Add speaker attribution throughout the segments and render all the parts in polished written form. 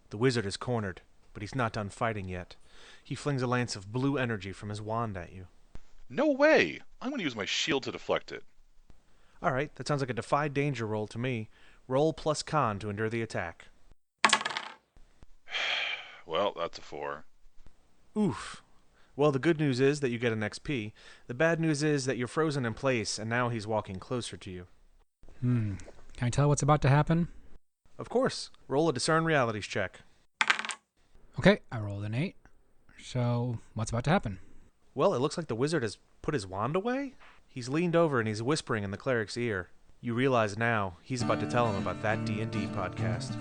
Speaker 1: The wizard is cornered, but he's not done fighting yet. He flings a lance of blue energy from his wand at you.
Speaker 2: No way! I'm going to use my shield to deflect it.
Speaker 1: Alright, that sounds like a defy danger roll to me. Roll plus con to endure the attack.
Speaker 2: Well, that's a 4.
Speaker 1: Oof. Well, the good news is that you get an XP. The bad news is that you're frozen in place, and now he's walking closer to you.
Speaker 3: Can I tell what's about to happen?
Speaker 1: Of course. Roll a discern realities check.
Speaker 3: Okay, I rolled an 8. So, what's about to happen?
Speaker 1: Well, it looks like the wizard has put his wand away. He's leaned over and he's whispering in the cleric's ear. You realize now he's about to tell him about that D&D podcast.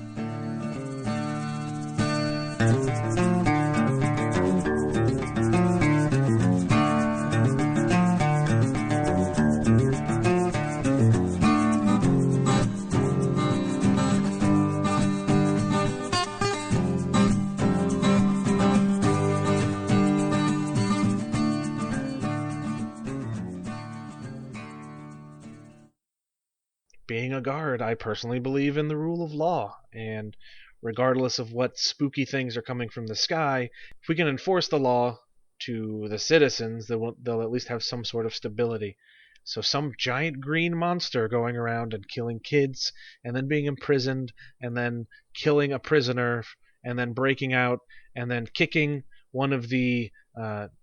Speaker 1: Being a guard, I personally believe in the rule of law, and regardless of what spooky things are coming from the sky, if we can enforce the law to the citizens, they'll at least have some sort of stability. So some giant green monster going around and killing kids, and then being imprisoned, and then killing a prisoner, and then breaking out, and then kicking one of the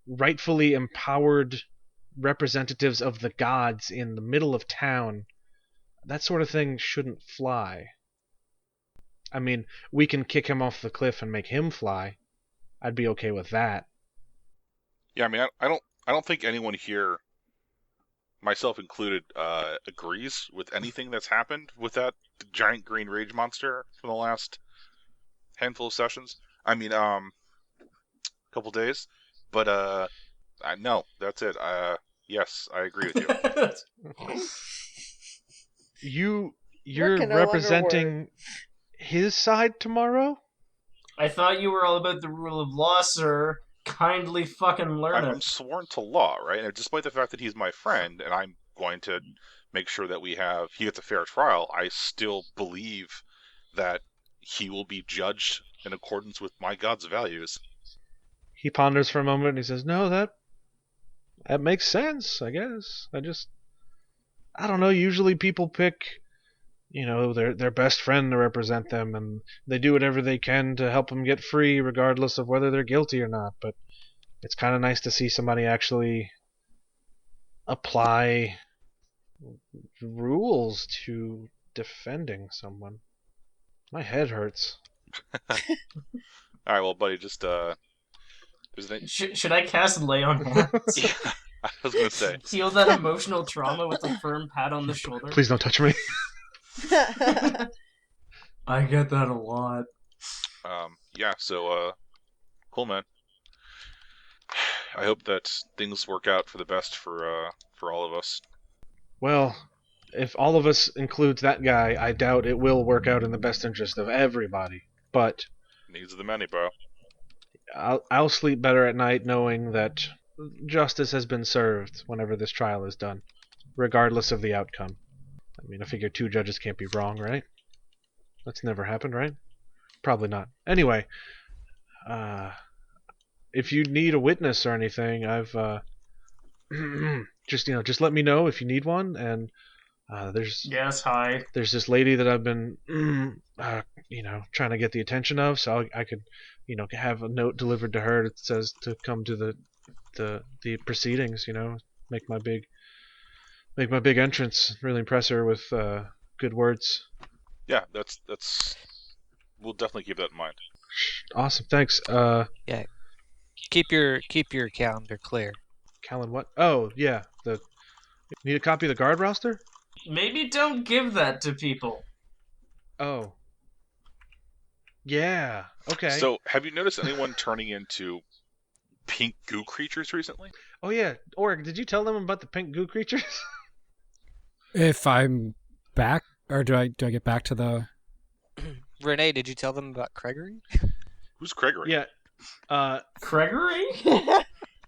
Speaker 1: rightfully empowered representatives of the gods in the middle of town. That sort of thing shouldn't fly. I mean, we can kick him off the cliff and make him fly. I'd be okay with that.
Speaker 2: Yeah, I mean, I don't think anyone here, myself included, agrees with anything that's happened with that giant green rage monster from the last handful of sessions. I mean, couple days, but no, that's it. Yes, I agree with you.
Speaker 1: You're
Speaker 4: can no
Speaker 1: representing his side tomorrow?
Speaker 5: I thought you were all about the rule of law, sir. Kindly fucking learn
Speaker 2: I'm
Speaker 5: it.
Speaker 2: sworn to law, right? And despite the fact that he's my friend, and I'm going to make sure that he gets a fair trial, I still believe that he will be judged in accordance with my God's values.
Speaker 1: He ponders for a moment and he says, "No, that makes sense, I guess. I don't know, usually people pick, their best friend to represent them, and they do whatever they can to help them get free regardless of whether they're guilty or not, but it's kind of nice to see somebody actually apply rules to defending someone. My head hurts."
Speaker 2: All right, well, buddy, just there's an...
Speaker 5: Should I cast Lay on Hands?
Speaker 2: Yeah, I was gonna say.
Speaker 5: Heal that emotional trauma with a firm pat on the shoulder.
Speaker 1: Please don't touch me.
Speaker 5: I get that a lot.
Speaker 2: Yeah. So, cool, man. I hope that things work out for the best for all of us.
Speaker 1: Well, if all of us includes that guy, I doubt it will work out in the best interest of everybody. But
Speaker 2: Needs of the many, bro.
Speaker 1: I'll sleep better at night knowing that justice has been served whenever this trial is done, regardless of the outcome. I mean, I figure 2 judges can't be wrong, right? That's never happened, right? Probably not. Anyway, if you need a witness or anything, I've just let me know if you need one. And there's this lady that I've been trying to get the attention of, so I could have a note delivered to her that says to come to the proceedings. Make my big entrance. Really impress her with good words.
Speaker 2: Yeah, that's. We'll definitely keep that in mind.
Speaker 1: Awesome, thanks.
Speaker 6: Yeah, keep your calendar clear.
Speaker 1: Callan, what? Oh, yeah. Need a copy of the guard roster?
Speaker 5: Maybe don't give that to people.
Speaker 1: Oh. Yeah. Okay.
Speaker 2: So, have you noticed anyone turning into pink goo creatures recently?
Speaker 1: Oh yeah, Org, did you tell them about the pink goo creatures?
Speaker 3: If I'm back, or do I get back to the...
Speaker 6: Renee, did you tell them about Gregory?
Speaker 2: Who's Gregory?
Speaker 1: Yeah.
Speaker 5: Gregory?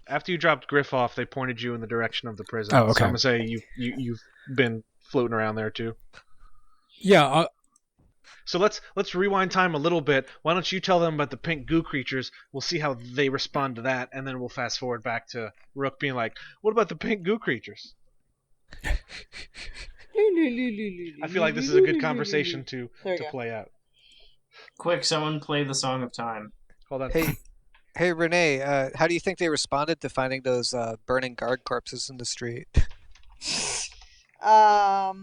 Speaker 1: After you dropped Griff off, they pointed you in the direction of the prison.
Speaker 3: Oh, okay.
Speaker 1: So I'm gonna say you've been floating around there too.
Speaker 3: Yeah,
Speaker 1: So let's rewind time a little bit. Why don't you tell them about the pink goo creatures? We'll see how they respond to that, and then we'll fast forward back to Rook being like, "What about the pink goo creatures?" I feel like this is a good conversation to play out.
Speaker 5: Quick, someone play the Song of Time.
Speaker 1: Hold on.
Speaker 6: Hey, Renee. How do you think they responded to finding those burning guard corpses in the street?
Speaker 4: I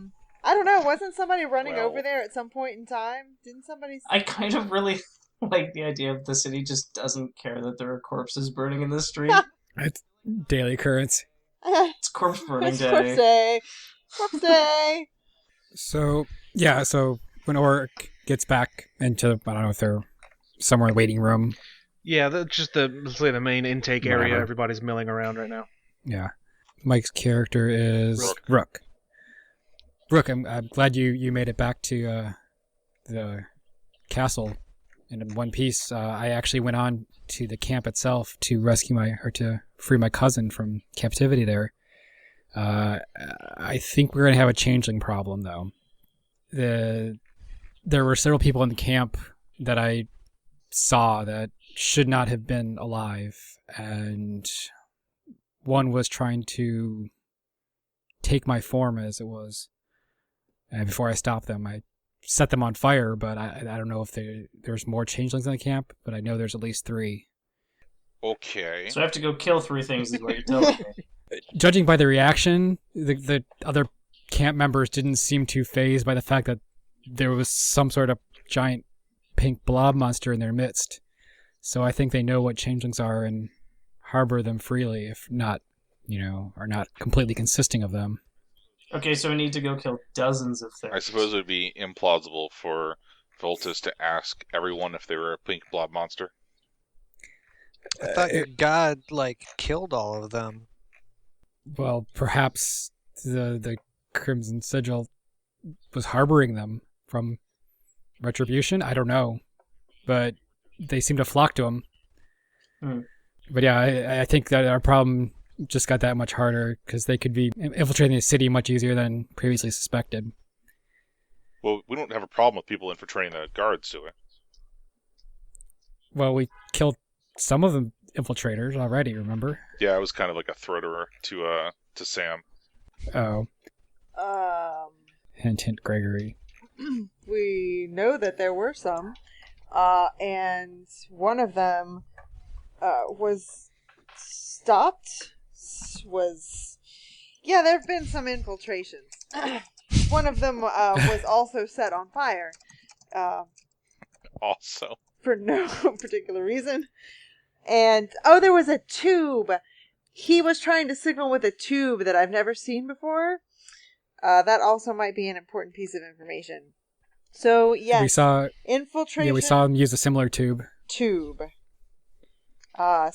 Speaker 4: don't know. Wasn't somebody running
Speaker 2: Well-
Speaker 4: over there at some point in time? Didn't somebody?
Speaker 5: I kind of really like the idea of the city just doesn't care that there are corpses burning in the street.
Speaker 3: It's daily occurrence.
Speaker 5: It's corpse burning
Speaker 4: It's
Speaker 5: day.
Speaker 4: Corpse Day. Corpse Day.
Speaker 3: So when Oric gets back into, I don't know if they're somewhere in the waiting room.
Speaker 1: Yeah, that's just let's say the main intake area.
Speaker 3: Whatever.
Speaker 1: Everybody's milling around right now.
Speaker 3: Yeah, Mike's character is Rook. Rook, I'm glad you made it back to the castle in one piece. I actually went on to the camp itself to to free my cousin from captivity there. I think we're gonna have a changeling problem though. There were several people in the camp that I saw that should not have been alive, and one was trying to take my form as it was. And before I stopped them, I set them on fire, but I don't know if there's more changelings in the camp, but I know there's at least 3.
Speaker 2: Okay.
Speaker 5: So I have to go kill 3 things is what you're telling me.
Speaker 3: Judging by the reaction, the other camp members didn't seem too fazed by the fact that there was some sort of giant pink blob monster in their midst. So I think they know what changelings are and harbor them freely, if not, are not completely consisting of them.
Speaker 5: Okay, so we need to go kill dozens of things.
Speaker 2: I suppose it would be implausible for Voltus to ask everyone if they were a pink blob monster.
Speaker 6: I thought your god killed all of them.
Speaker 3: Well, perhaps the Crimson Sigil was harboring them from retribution. I don't know, but they seem to flock to him. But yeah, I think that our problem just got that much harder because they could be infiltrating the city much easier than previously suspected.
Speaker 2: Well, we don't have a problem with people infiltrating the guards, do we?
Speaker 3: Well, we killed some of the infiltrators already, remember?
Speaker 2: Yeah, it was kind of like a throater to Sam.
Speaker 3: Oh,
Speaker 4: Um,
Speaker 3: hint, hint, Gregory.
Speaker 4: we know that there were some, and one of them was stopped. There have been some infiltrations. One of them was also set on fire.
Speaker 2: Also.
Speaker 4: For no particular reason. And, there was a tube. He was trying to signal with a tube that I've never seen before. That also might be an important piece of information. So, yes.
Speaker 3: We saw
Speaker 4: infiltration.
Speaker 3: we saw him use a similar tube.
Speaker 4: Tube.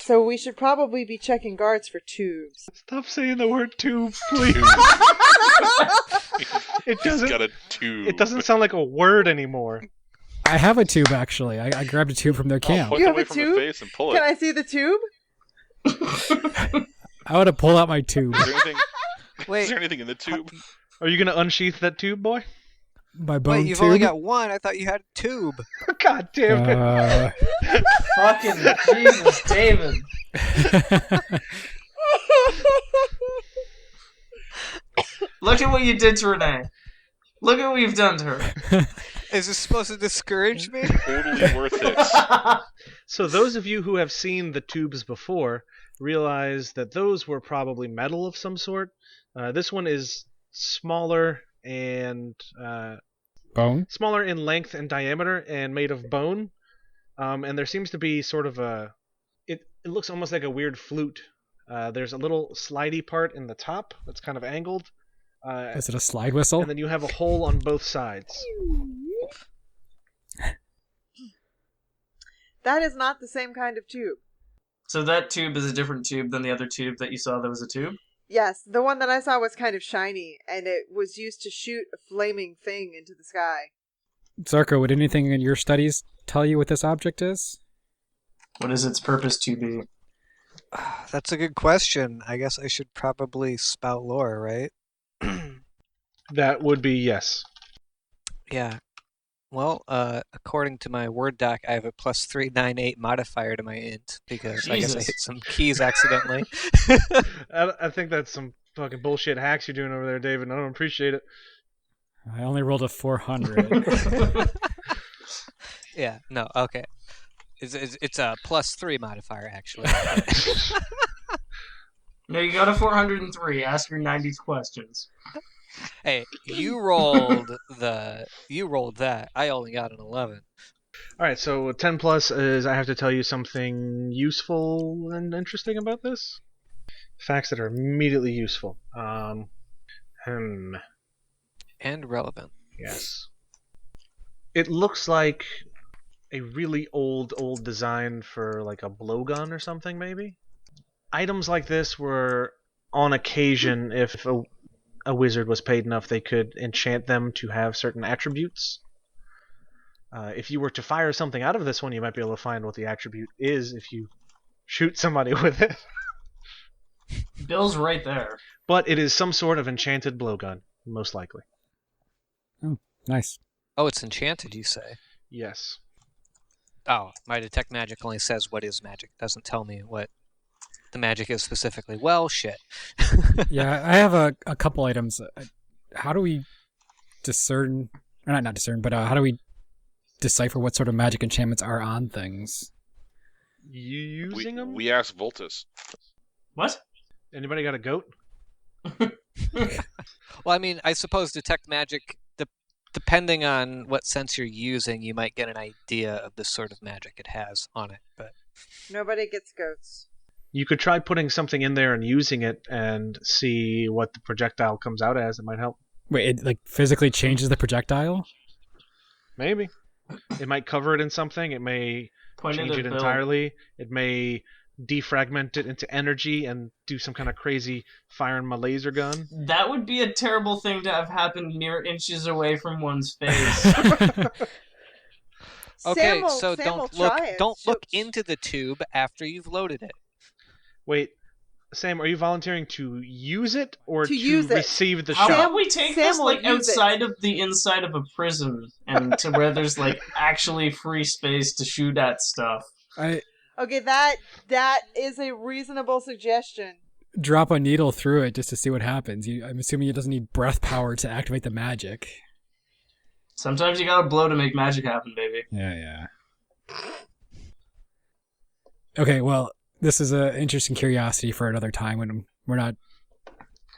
Speaker 4: So we should probably be checking guards for tubes.
Speaker 1: Stop saying the word tube, please. It
Speaker 2: He's
Speaker 1: doesn't.
Speaker 2: got a tube.
Speaker 1: It doesn't sound like a word anymore.
Speaker 3: I have a tube, actually. I grabbed a tube from their camp.
Speaker 2: Pull
Speaker 4: You
Speaker 2: it
Speaker 4: have
Speaker 2: away
Speaker 4: a
Speaker 2: from
Speaker 4: tube?
Speaker 2: the face and pull
Speaker 4: Can
Speaker 2: it.
Speaker 4: I see the tube?
Speaker 3: I want to pull out my tube.
Speaker 2: Is there anything? Is
Speaker 6: Wait,
Speaker 2: there anything in the tube?
Speaker 1: Are you gonna unsheath that tube, boy?
Speaker 3: My bone
Speaker 6: you've
Speaker 3: tube.
Speaker 6: only got one. I thought you had a tube.
Speaker 1: God damn it!
Speaker 5: Fucking Jesus, David. Look at what you did to Renee. Look at what you've done to her.
Speaker 6: Is this supposed to discourage me?
Speaker 2: Totally worth it.
Speaker 1: So those of you who have seen the tubes before realize that those were probably metal of some sort. This one is smaller and
Speaker 3: Bone?
Speaker 1: smaller in length and diameter and made of bone. And there seems to be sort of it looks almost like a weird flute. There's a little slidey part in the top that's kind of angled.
Speaker 3: Is it a slide whistle?
Speaker 1: And then you have a hole on both sides.
Speaker 4: That is not the same kind of tube.
Speaker 5: So that tube is a different tube than the other tube that you saw that was a tube?
Speaker 4: Yes, the one that I saw was kind of shiny, and it was used to shoot a flaming thing into the sky.
Speaker 3: Zarko, would anything in your studies tell you what this object is?
Speaker 5: What is its purpose to be?
Speaker 6: That's a good question. I guess I should probably spout lore, right?
Speaker 1: That would be yes.
Speaker 6: Yeah. Well, according to my Word doc, I have a +398 modifier to my int because I guess I
Speaker 5: Jesus.
Speaker 6: hit some keys accidentally.
Speaker 1: I think that's some fucking bullshit hacks you're doing over there, David. And I don't appreciate it.
Speaker 3: I only rolled a 400.
Speaker 6: Yeah, no, okay. It's a +3 modifier, actually.
Speaker 5: No, you got a 403. Ask your 90 questions.
Speaker 6: Hey, you rolled that. I only got an 11.
Speaker 1: All right, so 10 plus is I have to tell you something useful and interesting about this. Facts that are immediately useful.
Speaker 6: And relevant.
Speaker 1: Yes. It looks like a really old design for like a blowgun or something, maybe. Items like this were, on occasion, if a wizard was paid enough, they could enchant them to have certain attributes. If you were to fire something out of this one, you might be able to find what the attribute is if you shoot somebody with it.
Speaker 5: Bill's right there.
Speaker 1: But it is some sort of enchanted blowgun, most likely.
Speaker 3: Oh, nice.
Speaker 6: Oh, it's enchanted, you say?
Speaker 1: Yes.
Speaker 6: Oh, my detect magic only says what is magic. Doesn't tell me what the magic is specifically. Well, shit.
Speaker 3: Yeah, I have a couple items. How do we discern, or not discern, but how do we decipher what sort of magic enchantments are on things?
Speaker 1: You using them?
Speaker 2: We asked Voltus.
Speaker 5: What?
Speaker 1: Anybody got a goat?
Speaker 6: Well, I mean, I suppose detect magic, depending on what sense you're using, you might get an idea of the sort of magic it has on it. But
Speaker 4: Nobody gets goats.
Speaker 1: You could try putting something in there and using it and see what the projectile comes out as. It might help.
Speaker 3: Wait, it like physically changes the projectile?
Speaker 1: Maybe. It might cover it in something. It may
Speaker 5: Point
Speaker 1: change
Speaker 5: at
Speaker 1: it
Speaker 5: Bill.
Speaker 1: entirely. It may defragment it into energy and do some kind of crazy firing my laser gun.
Speaker 5: That would be a terrible thing to have happen mere inches away from one's face.
Speaker 6: okay,
Speaker 4: Sam will
Speaker 6: don't
Speaker 4: try it.
Speaker 6: look into the tube after you've loaded it.
Speaker 1: Wait, Sam, are you volunteering to use it or
Speaker 4: To use it.
Speaker 1: receive the
Speaker 5: How
Speaker 1: shot?
Speaker 5: about we take
Speaker 4: Sam
Speaker 5: this
Speaker 4: will
Speaker 5: like
Speaker 4: use it.
Speaker 5: outside of the inside of a prison and to where there's like actually free space to shoot at stuff.
Speaker 3: I
Speaker 4: Okay, that is a reasonable suggestion.
Speaker 3: drop a needle through it just to see what happens. I'm assuming it doesn't need breath power to activate the magic.
Speaker 5: Sometimes you gotta blow to make magic happen, baby.
Speaker 3: Yeah. Okay, well, this is an interesting curiosity for another time when we're not...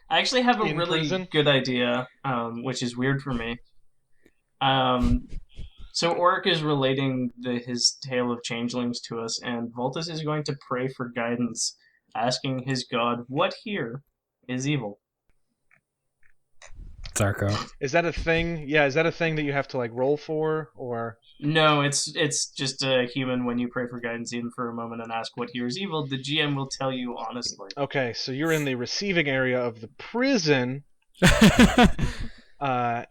Speaker 5: I actually have a
Speaker 1: In
Speaker 5: really
Speaker 1: prison?
Speaker 5: good idea, which is weird for me. So Oric is relating his tale of changelings to us, and Voltus is going to pray for guidance, asking his god, what here is evil?
Speaker 3: Zarko.
Speaker 1: Is that a thing? Yeah, is that a thing that you have to like roll for, or
Speaker 5: No, it's just a human. When you pray for guidance, even for a moment, and ask what here is evil, the GM will tell you honestly.
Speaker 1: okay? So you're in the receiving area of the prison.
Speaker 3: Yeah,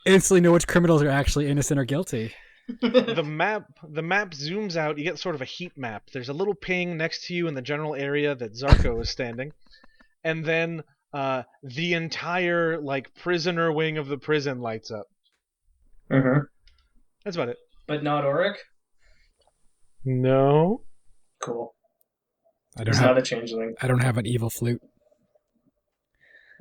Speaker 3: instantly know which criminals are actually innocent or guilty.
Speaker 1: The map zooms out. You get sort of a heat map. There's a little ping next to you in the general area that Zarko is standing, and then the entire like prisoner wing of the prison lights up.
Speaker 5: Mm-hmm.
Speaker 1: That's about it.
Speaker 5: But not Oric?
Speaker 1: No.
Speaker 5: Cool.
Speaker 3: I
Speaker 5: He's not a changeling.
Speaker 3: I don't have an evil flute.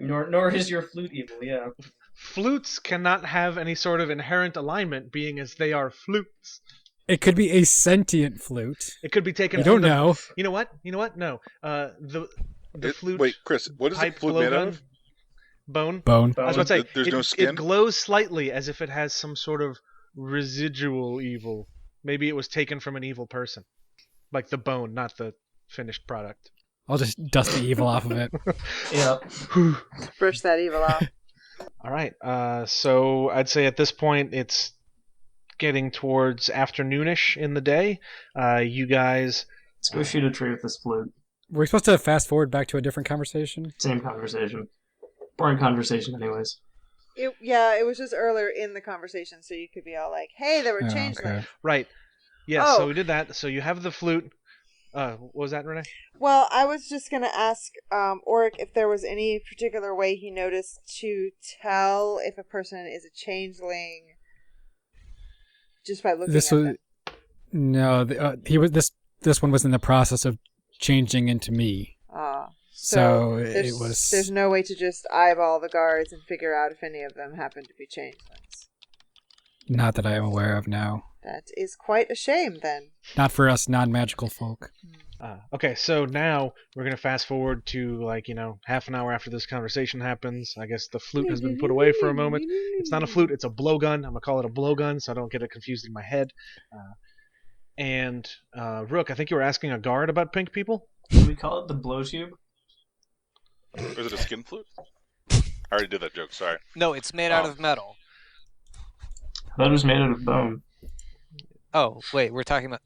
Speaker 5: Nor is your flute evil, yeah.
Speaker 1: Flutes cannot have any sort of inherent alignment, being as they are flutes.
Speaker 3: It could be a sentient flute.
Speaker 1: It could be taken.
Speaker 3: You don't
Speaker 1: from the-
Speaker 3: know.
Speaker 1: You know what? No. The flute.
Speaker 2: Wait, Chris, what is the
Speaker 1: pipe
Speaker 2: flute made
Speaker 1: blowgun?
Speaker 2: of?
Speaker 1: Bone.
Speaker 3: Bone.
Speaker 1: I was about to say,
Speaker 2: There's
Speaker 1: it,
Speaker 2: no skin?
Speaker 1: It glows slightly as if it has some sort of residual evil. Maybe it was taken from an evil person. Like the bone, not the finished product.
Speaker 3: I'll just dust the evil off of it.
Speaker 5: Yeah.
Speaker 4: Brush that evil off.
Speaker 1: All right. So I'd say at this point it's getting towards afternoonish in the day. You guys.
Speaker 5: Let's go shoot a tree with this flute.
Speaker 3: We're supposed to fast forward back to a different conversation?
Speaker 5: Same conversation. Boring conversation, anyways.
Speaker 4: It was just earlier in the conversation, so you could be all like, "Hey, there were
Speaker 3: Oh,
Speaker 4: changelings."
Speaker 3: okay.
Speaker 1: Right. Yes.
Speaker 4: Oh.
Speaker 1: So we did that. So you have the flute. What was that, Renee?
Speaker 4: Well, I was just gonna ask Oric if there was any particular way he noticed to tell if a person is a changeling just by looking
Speaker 3: This
Speaker 4: at
Speaker 3: was
Speaker 4: them.
Speaker 3: no. This one was in the process of changing into me.
Speaker 4: So
Speaker 3: it was
Speaker 4: there's no way to just eyeball the guards and figure out if any of them happen to be changelings.
Speaker 3: not that I am aware of now.
Speaker 4: That is quite a shame, then.
Speaker 3: Not for us non-magical folk.
Speaker 1: Okay, so now we're gonna fast forward to half an hour after this conversation happens. I guess the flute has been put away for a moment. It's not a flute; it's a blowgun. I'm gonna call it a blowgun so I don't get it confused in my head. And Rook, I think you were asking a guard about pink people.
Speaker 5: Do we call it the blow tube?
Speaker 2: Or is it a skin flute? I already did that joke. Sorry.
Speaker 6: No, it's made out of metal.
Speaker 5: I thought it was made out of bone.
Speaker 6: Oh, wait, we're talking about...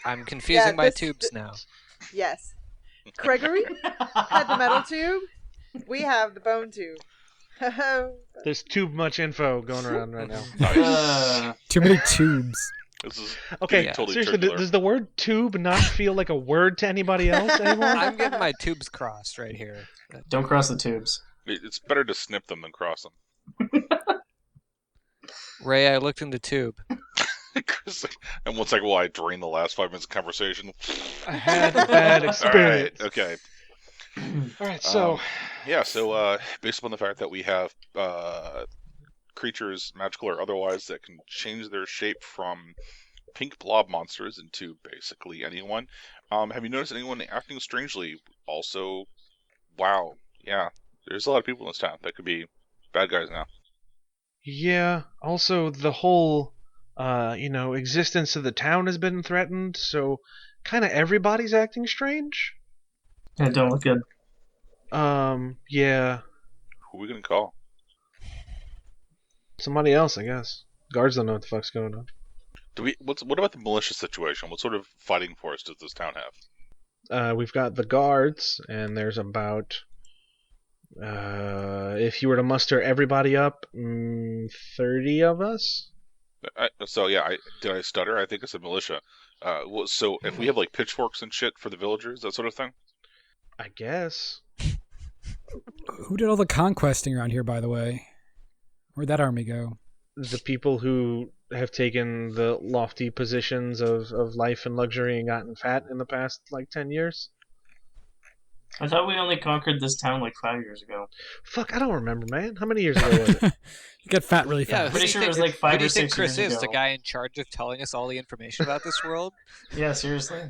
Speaker 6: I'm confusing my
Speaker 4: this-
Speaker 6: tubes now.
Speaker 4: Yes. Gregory had the metal tube. We have the bone tube.
Speaker 1: There's too much info going around right now.
Speaker 3: Too many tubes.
Speaker 2: This is
Speaker 1: Okay,
Speaker 2: totally
Speaker 1: seriously,
Speaker 2: circular.
Speaker 1: does the word tube not feel like a word to anybody else anymore?
Speaker 6: I'm getting my tubes crossed right here.
Speaker 5: Don't cross the tubes.
Speaker 2: It's better to snip them than cross them.
Speaker 6: Ray, I looked in the tube.
Speaker 2: And once well, I drained the last 5 minutes of conversation.
Speaker 1: I had a bad experience.
Speaker 2: All right, okay.
Speaker 1: All right, so
Speaker 2: based upon the fact that we have creatures, magical or otherwise, that can change their shape from pink blob monsters into basically anyone, have you noticed anyone acting strangely? Also, wow, yeah, there's a lot of people in this town that could be bad guys now.
Speaker 1: yeah. Also, the whole existence of the town has been threatened. So, kind of everybody's acting strange.
Speaker 5: And it don't look good.
Speaker 1: Yeah.
Speaker 2: Who are we gonna call?
Speaker 1: Somebody else, I guess. Guards don't know what the fuck's going on.
Speaker 2: What about the militia situation? What sort of fighting force does this town have?
Speaker 1: We've got the guards, and there's about, if you were to muster everybody up, 30 of us?
Speaker 2: Did I stutter? I think it's a militia. So if we have like pitchforks and shit for the villagers, that sort of thing?
Speaker 1: I guess.
Speaker 3: Who did all the conquesting around here, by the way? Where'd that army go?
Speaker 1: The people who have taken the lofty positions of life and luxury and gotten fat in the past, 10 years.
Speaker 5: I thought we only conquered this town 5 years ago.
Speaker 1: Fuck, I don't remember, man. How many years ago was it?
Speaker 3: You get fat really
Speaker 6: Yeah,
Speaker 3: fast.
Speaker 5: Pretty sure it was 5
Speaker 6: Who do
Speaker 5: or
Speaker 6: you think
Speaker 5: 6
Speaker 6: Chris
Speaker 5: years
Speaker 6: is,
Speaker 5: ago.
Speaker 6: the guy in charge of telling us all the information about this world?
Speaker 5: Yeah, seriously.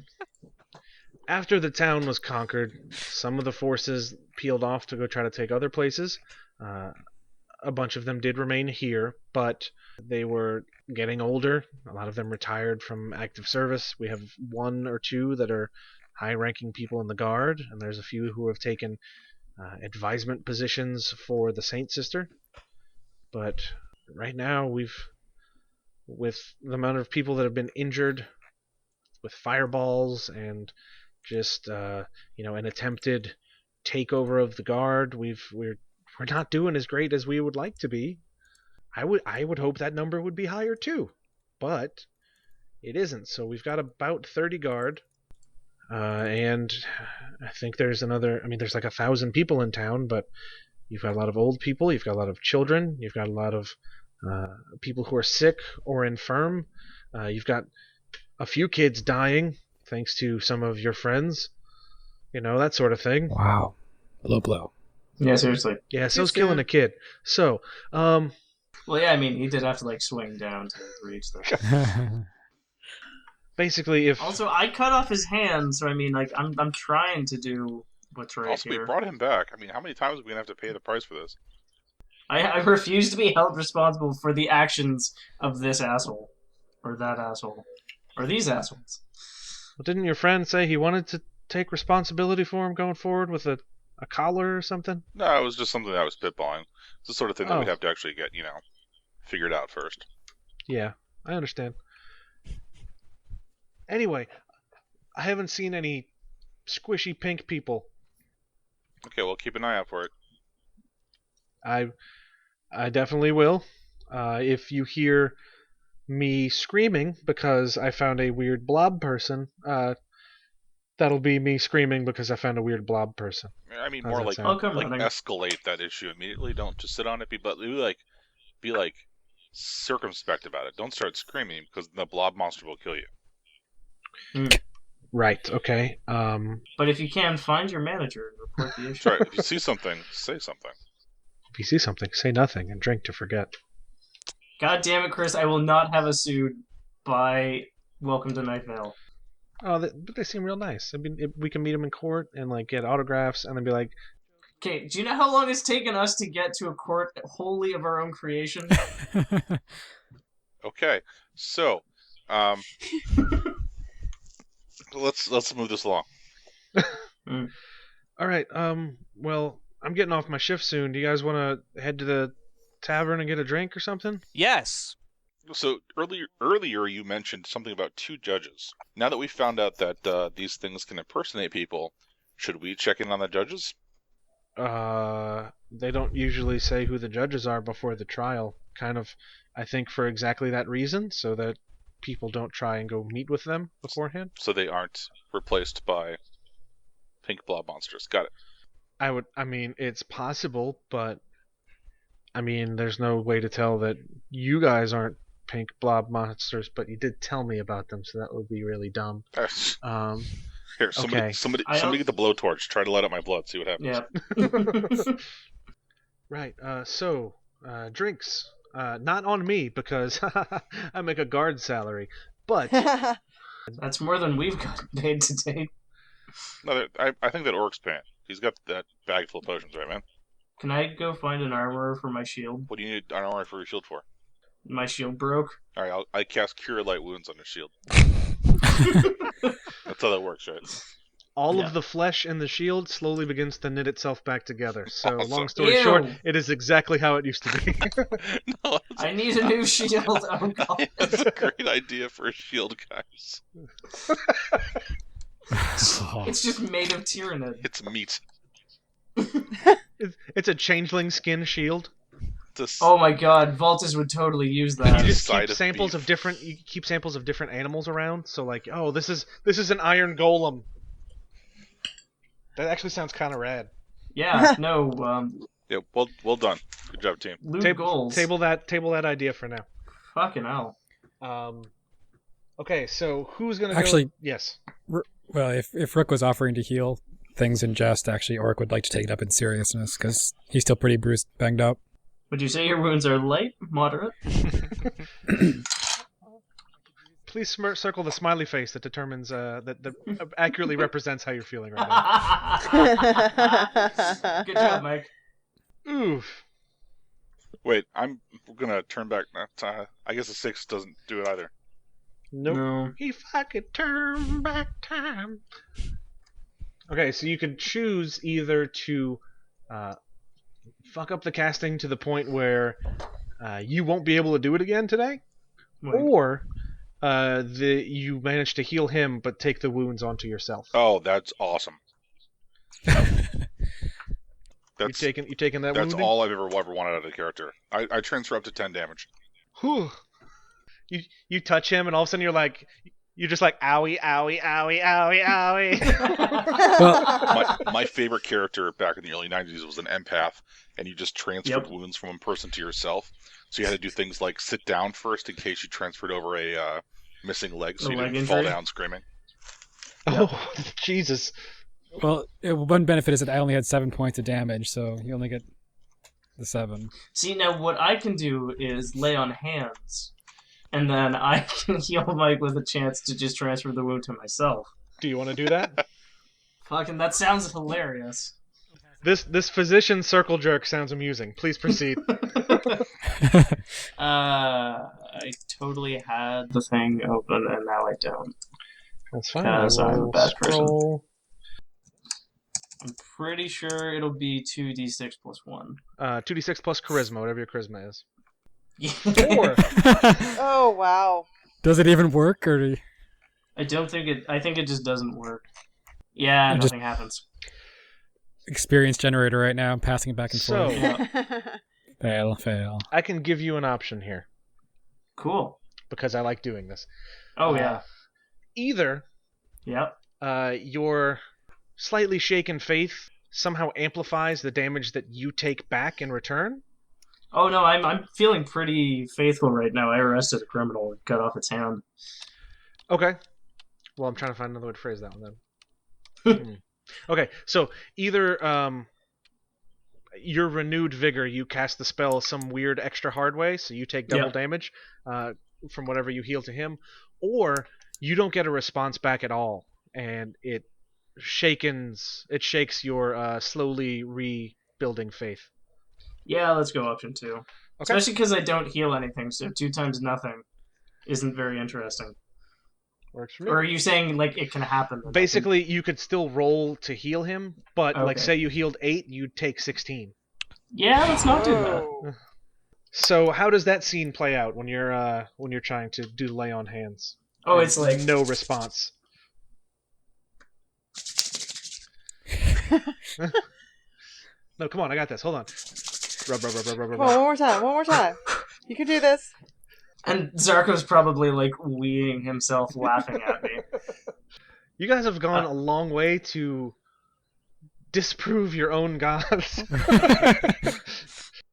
Speaker 1: After the town was conquered, some of the forces peeled off to go try to take other places. A bunch of them did remain here, but they were getting older. A lot of them retired from active service. We have one or two that are high-ranking people in the guard, and there's a few who have taken advisement positions for the Saint Sister. But right now, with the amount of people that have been injured with fireballs and just an attempted takeover of the guard, we're not doing as great as we would like to be. I would hope that number would be higher too, but it isn't. So we've got about 30 guard, and I think there's there's 1,000 people in town, but you've got a lot of old people, you've got a lot of children, you've got a lot of people who are sick or infirm. You've got a few kids dying thanks to some of your friends, that sort of thing.
Speaker 3: Wow. Low blow.
Speaker 5: Yeah, seriously.
Speaker 1: Yeah, so's killing a kid. So,
Speaker 5: Well, yeah, I mean, he did have to swing down to reach the.
Speaker 1: basically, if
Speaker 5: Also, I cut off his hand, so I mean, I'm trying to do what's right
Speaker 2: Also,
Speaker 5: here.
Speaker 2: we brought him back. I mean, how many times are we gonna have to pay the price for this?
Speaker 5: I refuse to be held responsible for the actions of this asshole, or that asshole, or these assholes.
Speaker 1: well, didn't your friend say he wanted to take responsibility for him going forward with a collar or something?
Speaker 2: No, it was just something that I was spitballing. It's the sort of thing that
Speaker 1: Oh.
Speaker 2: we'd have to actually get, figured out first.
Speaker 1: Yeah, I understand. Anyway, I haven't seen any squishy pink people.
Speaker 2: Okay, well, keep an eye out for it.
Speaker 1: I definitely will. If you hear me screaming because I found a weird blob person, that'll be me screaming because I found a weird blob person.
Speaker 2: I mean,
Speaker 1: How's
Speaker 2: more
Speaker 1: that
Speaker 2: like
Speaker 1: sound?
Speaker 5: I'll come running.
Speaker 2: escalate that issue immediately. Don't just sit on it. Be like, circumspect about it. Don't start screaming because the blob monster will kill you.
Speaker 1: Right. Okay.
Speaker 5: But if you can, find your manager and report the issue.
Speaker 2: That's right. If you see something, say something.
Speaker 1: If you see something, say nothing and drink to forget.
Speaker 5: God damn it, Chris! I will not have us sued by Welcome to Night Vale.
Speaker 1: Oh, but they seem real nice. I mean, we can meet them in court and like get autographs, and then be like,
Speaker 5: Okay, do you know how long it's taken us to get to a court wholly of our own creation?
Speaker 2: Okay, so let's move this along.
Speaker 1: all right. Well, I'm getting off my shift soon. Do you guys want to head to the tavern and get a drink or something?
Speaker 6: Yes.
Speaker 2: So earlier you mentioned something about 2 judges. Now that we found out that these things can impersonate people, should we check in on the judges?
Speaker 1: They don't usually say who the judges are before the trial. Kind of, I think, for exactly that reason, so that people don't try and go meet with them beforehand.
Speaker 2: So they aren't replaced by pink blob monsters. Got it.
Speaker 1: I mean, it's possible, but I mean, there's no way to tell that you guys aren't pink blob monsters, but you did tell me about them, so that would be really dumb.
Speaker 2: Here, somebody get the blowtorch. Try to light up my blood. See what happens.
Speaker 5: Yeah.
Speaker 1: Right. So, drinks. Not on me because I make a guard salary, but
Speaker 5: That's more than we've got paid to date.
Speaker 2: No, I think that Orc's paying. He's got that bag full of potions, right, man?
Speaker 5: Can I go find an armorer for my shield?
Speaker 2: What do you need an armor for your shield for?
Speaker 5: My shield broke.
Speaker 2: All right, I cast Cure Light Wounds on your shield. That's how that works, right?
Speaker 1: all of the flesh in the shield slowly begins to knit itself back together. So,
Speaker 2: Awesome.
Speaker 1: long story
Speaker 5: Ew.
Speaker 1: short, it is exactly how it used to be.
Speaker 2: No,
Speaker 5: I need a new shield. Oh god.
Speaker 2: it's a great idea for a shield, guys.
Speaker 5: It's just made of Tyrannid.
Speaker 2: It's meat.
Speaker 1: It's a changeling skin shield.
Speaker 5: Oh my god, Voltus would totally use
Speaker 1: You
Speaker 5: that.
Speaker 1: just
Speaker 2: Side
Speaker 1: keep
Speaker 2: of
Speaker 1: samples
Speaker 2: beef.
Speaker 1: of different. You keep samples of different animals around. So like, oh, this is an iron golem. That actually sounds kind of rad.
Speaker 5: Yeah, no,
Speaker 2: Yeah, well done. Good job, team.
Speaker 5: loot goals.
Speaker 1: Table that idea for now.
Speaker 5: Fucking hell.
Speaker 1: Okay, so who's gonna
Speaker 3: Actually-
Speaker 1: go? Yes.
Speaker 3: Well, if Rook was offering to heal things in jest, actually, Orc would like to take it up in seriousness, because he's still pretty bruised, banged up.
Speaker 5: Would you say your wounds are light, moderate?
Speaker 1: Please circle the smiley face that determines that accurately represents how you're feeling right now.
Speaker 5: Good job, Mike.
Speaker 1: Oof.
Speaker 2: Wait, I'm gonna turn back. I guess a 6 doesn't do it either.
Speaker 1: Nope.
Speaker 5: No.
Speaker 1: If I could turn back time. Okay, so you could choose either to fuck up the casting to the point where you won't be able to do it again today,
Speaker 5: Wait.
Speaker 1: or you manage to heal him but take the wounds onto yourself.
Speaker 2: Oh, that's awesome.
Speaker 1: You taking that
Speaker 2: That's
Speaker 1: wounding?
Speaker 2: all I've ever wanted out of the character. I transfer up to 10 damage.
Speaker 1: Whew. You touch him and all of a sudden you're just like owie owie owie owie owie.
Speaker 2: My favorite character back in the early 90s was an empath, and you just transferred wounds from one person to yourself. So you had to do things like sit down first in case you transferred over a missing leg, so you didn't fall down screaming.
Speaker 1: Oh, Jesus.
Speaker 3: Well, one benefit is that I only had 7 points of damage, so you only get the 7.
Speaker 5: See, now what I can do is lay on hands, and then I can heal Mike with a chance to just transfer the wound to myself.
Speaker 1: Do you want to do that?
Speaker 5: Fucking, that sounds hilarious.
Speaker 1: This physician circle jerk sounds amusing. Please proceed.
Speaker 5: I totally had the thing open, and now I don't.
Speaker 1: That's fine.
Speaker 5: Because I'm a bad person.
Speaker 1: Scroll.
Speaker 5: I'm pretty sure it'll be 2d6 plus 1.
Speaker 1: 2d6 plus charisma, whatever your charisma is.
Speaker 5: 4.
Speaker 4: Oh, wow.
Speaker 3: Does it even work, or
Speaker 5: I think it just doesn't work. Yeah, nothing happens.
Speaker 3: experience generator right now? I'm passing it back and
Speaker 1: So,
Speaker 3: forth. Fail.
Speaker 1: I can give you an option here
Speaker 5: Cool.
Speaker 1: because I like doing this.
Speaker 5: Oh, yeah.
Speaker 1: Either
Speaker 5: Yep.
Speaker 1: your slightly shaken faith somehow amplifies the damage that you take back in return,
Speaker 5: Oh no, I'm feeling pretty faithful right now. I arrested a criminal and cut off its hand.
Speaker 1: Okay. Well, I'm trying to find another way to phrase that one then. Okay, so either your renewed vigor, you cast the spell some weird extra hard way, so you take double damage from whatever you heal to him, or you don't get a response back at all, and it shakes your slowly rebuilding faith.
Speaker 5: Yeah, let's go option 2.
Speaker 1: Okay.
Speaker 5: Especially because I don't heal anything, so 2 times nothing isn't very interesting.
Speaker 1: Works for me.
Speaker 5: Or are you saying like it can happen?
Speaker 1: Basically, you could still roll to heal him, but like
Speaker 5: Okay.
Speaker 1: say you healed 8, you'd take 16.
Speaker 5: Yeah, let's not do that.
Speaker 4: Whoa.
Speaker 1: So how does that scene play out when you're trying to do lay on hands?
Speaker 5: Oh,
Speaker 1: And
Speaker 5: it's like
Speaker 1: no response. No, come on, I got this. Hold on. Rub, rub, rub, rub, rub,
Speaker 4: Come
Speaker 1: rub.
Speaker 4: on, one more time. You can do this.
Speaker 5: And Zarko's probably like weeing himself laughing at me.
Speaker 1: You guys have gone a long way to disprove your own gods.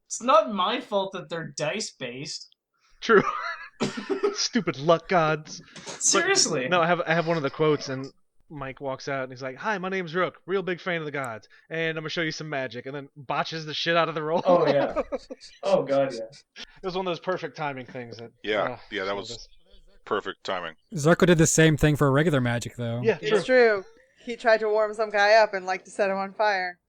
Speaker 5: It's not my fault that they're dice based.
Speaker 1: True. Stupid luck gods.
Speaker 5: Seriously.
Speaker 1: No, I have one of the quotes, and Mike walks out and he's like, "Hi, my name's Rook. Real big fan of the gods, and I'm gonna show you some magic." And then botches the shit out of the roll.
Speaker 5: Oh yeah. Oh god, yeah.
Speaker 1: It was one of those perfect timing things. That
Speaker 2: That was perfect timing.
Speaker 3: Zarko did the same thing for regular magic, though.
Speaker 1: Yeah, true.
Speaker 4: It's true. He tried to warm some guy up and like to set him on fire.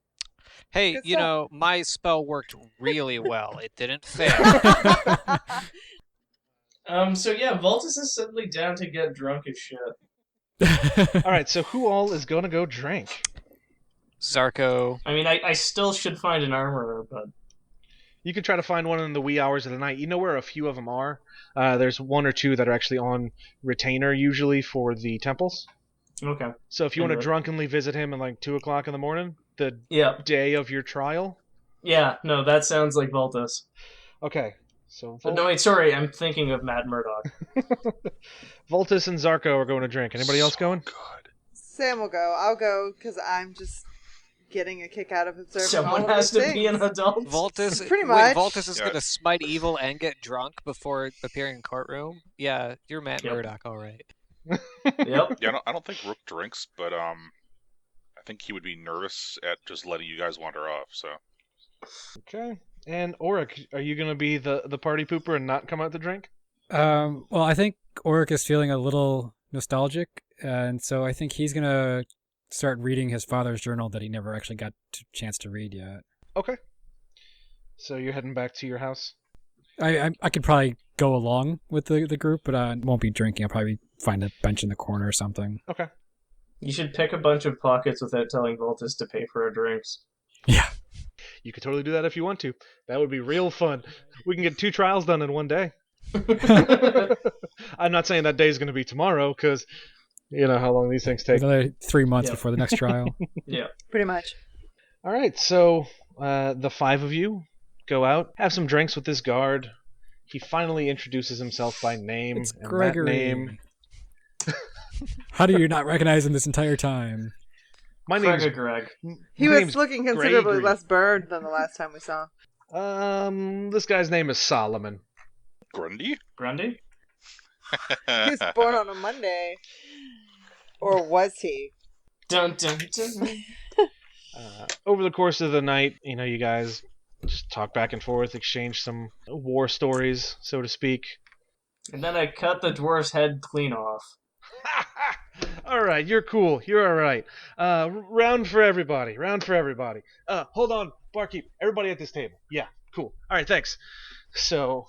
Speaker 6: Hey,
Speaker 4: Good
Speaker 6: you
Speaker 4: stuff.
Speaker 6: know, my spell worked really well. It didn't fail.
Speaker 5: So yeah, Voltus is suddenly down to get drunk as shit.
Speaker 1: All right, so who all is gonna go drink?
Speaker 6: Zarko.
Speaker 5: I mean, I still should find an armorer, but
Speaker 1: You can try to find one in the wee hours of the night. You know where a few of them are. There's 1 or 2 that are actually on retainer usually for the temples.
Speaker 5: okay.
Speaker 1: So if you want to
Speaker 5: Anyway.
Speaker 1: drunkenly visit him at like 2:00 in the morning, the
Speaker 5: Yeah.
Speaker 1: day of your trial.
Speaker 5: Yeah, no, that sounds like Voltus.
Speaker 1: Okay, so
Speaker 5: No, wait, sorry, I'm thinking of Matt Murdock.
Speaker 1: Voltus and Zarko are going to drink. Anybody else going?
Speaker 2: Good.
Speaker 4: Sam will go. I'll go because I'm just getting a kick out of observing
Speaker 5: Someone
Speaker 4: all of
Speaker 5: has
Speaker 4: these
Speaker 5: to be an
Speaker 4: things.
Speaker 5: adult.
Speaker 6: Voltus.
Speaker 4: Pretty
Speaker 6: Wait,
Speaker 4: much.
Speaker 6: Voltus is
Speaker 2: Yeah.
Speaker 6: going to smite evil and get drunk before appearing in courtroom? Yeah, you're Matt
Speaker 5: Yep.
Speaker 6: Murdock, all right.
Speaker 5: Yep.
Speaker 2: Yeah, I don't think Rook drinks, but I think he would be nervous at just letting you guys wander off. So
Speaker 1: Okay. And Auric, are you going to be the party pooper and not come out to drink?
Speaker 3: Well, I think Auric is feeling a little nostalgic, and so I think he's gonna start reading his father's journal that he never actually got a chance to read yet.
Speaker 1: Okay. So you're heading back to your house?
Speaker 3: I could probably go along with the group, but I won't be drinking. I'll probably find a bench in the corner or something.
Speaker 1: Okay.
Speaker 5: You should pick a bunch of pockets without telling Voltus to pay for our drinks.
Speaker 3: Yeah.
Speaker 1: You could totally do that if you want to. That would be real fun. We can get 2 trials done in one day. I'm not saying that day is going to be tomorrow, because you know how long these things take.
Speaker 3: Another 3 months
Speaker 5: Yeah.
Speaker 3: before the next trial.
Speaker 5: Yeah.
Speaker 4: Pretty much.
Speaker 1: All right, so the 5 of you go out, have some drinks with this guard. He finally introduces himself by name.
Speaker 3: It's
Speaker 1: and that
Speaker 3: Gregory.
Speaker 1: name.
Speaker 3: How do you not recognize him this entire time?
Speaker 1: My name's
Speaker 5: Greg.
Speaker 4: He
Speaker 1: my
Speaker 4: was
Speaker 1: name's
Speaker 4: looking considerably
Speaker 1: Gregory.
Speaker 4: less burned than the last time we saw.
Speaker 1: This guy's name is Solomon.
Speaker 2: Grundy.
Speaker 5: Grundy?
Speaker 4: He was born on a Monday. Or was he?
Speaker 5: Dun dun dun.
Speaker 1: Over the course of the night, you know, you guys just talk back and forth, exchange some war stories, so to speak.
Speaker 5: And then I cut the dwarf's head clean off.
Speaker 1: All right, you're cool. You're all right. Round for everybody. Round for everybody. Hold on, barkeep. Everybody at this table. Yeah, cool. All right, thanks. So,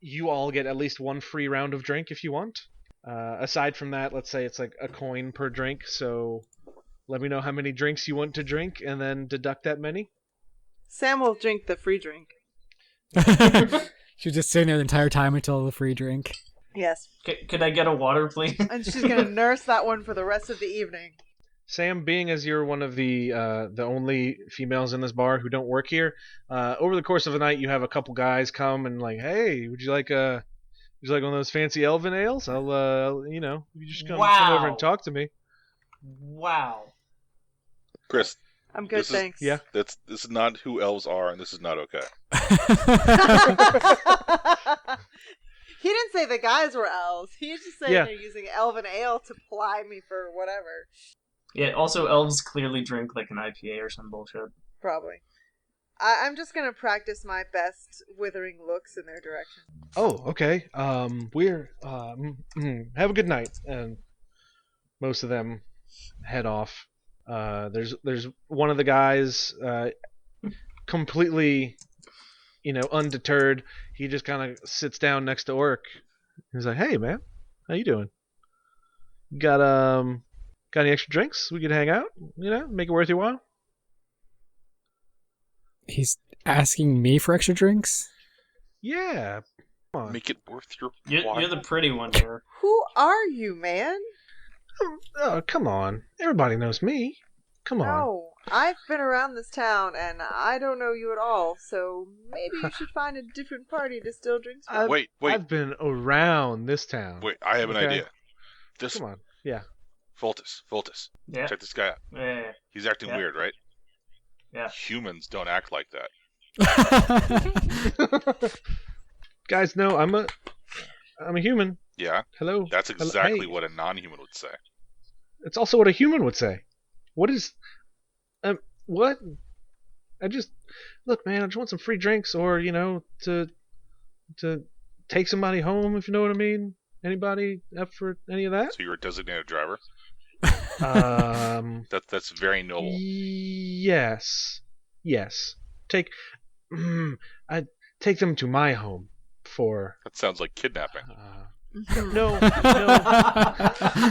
Speaker 1: you all get at least 1 free round of drink if you want. Aside from that, let's say it's like a coin per drink. So, let me know how many drinks you want to drink, and then deduct that many.
Speaker 4: Sam will drink the free drink.
Speaker 3: She was just sitting there the entire time until the free drink.
Speaker 4: Yes.
Speaker 5: Could I get a water, please?
Speaker 4: And she's going to nurse that one for the rest of the evening.
Speaker 1: Sam, being as you're one of the only females in this bar who don't work here, over the course of the night, you have a couple guys come and like, hey, would you like one of those fancy elven ales? You just come over
Speaker 5: Wow.
Speaker 1: and talk to me.
Speaker 5: Wow.
Speaker 2: Chris,
Speaker 4: I'm good, thanks.
Speaker 1: Yeah.
Speaker 2: This is not who elves are, and this is not okay.
Speaker 4: He didn't say the guys were elves. He's just saying
Speaker 1: Yeah.
Speaker 4: they're using elven ale to ply me for whatever.
Speaker 5: Yeah, also elves clearly drink like an IPA or some bullshit.
Speaker 4: Probably. I'm just gonna practice my best withering looks in their direction.
Speaker 1: Oh, okay. We're have a good night, and most of them head off. There's one of the guys, completely, undeterred. He just kind of sits down next to Orc. He's like, "Hey, man, how you doing? Got any extra drinks? We could hang out. Make it worth your while."
Speaker 3: He's asking me for extra drinks?
Speaker 1: Yeah. Come on.
Speaker 2: Make it worth your
Speaker 5: You're the pretty one here.
Speaker 4: Who are you, man?
Speaker 1: Oh, come on. Everybody knows me. Come on.
Speaker 4: No, I've been around this town and I don't know you at all, so maybe you should find a different party to still drinks from.
Speaker 2: Wait.
Speaker 1: I've been around this town.
Speaker 2: Wait, I have an
Speaker 1: Okay.
Speaker 2: idea.
Speaker 1: Come on. Yeah.
Speaker 2: Voltus.
Speaker 5: Yeah.
Speaker 2: Check this guy out.
Speaker 5: Yeah.
Speaker 2: He's acting
Speaker 5: Yeah.
Speaker 2: weird, right?
Speaker 5: Yeah.
Speaker 2: Humans don't act like that.
Speaker 1: Guys, no, I'm a human.
Speaker 2: Yeah,
Speaker 1: Hello.
Speaker 2: that's
Speaker 1: Hello.
Speaker 2: exactly
Speaker 1: Hey.
Speaker 2: what a non-human would say.
Speaker 1: It's also what a human would say. What is what? Look, man, I just want some free drinks, or to take somebody home, if you know what I mean. Anybody up for any of that?
Speaker 2: So you're a designated driver.
Speaker 1: Um
Speaker 2: That's very noble.
Speaker 1: Yes. I take them to my home for
Speaker 2: That sounds like kidnapping.
Speaker 1: no.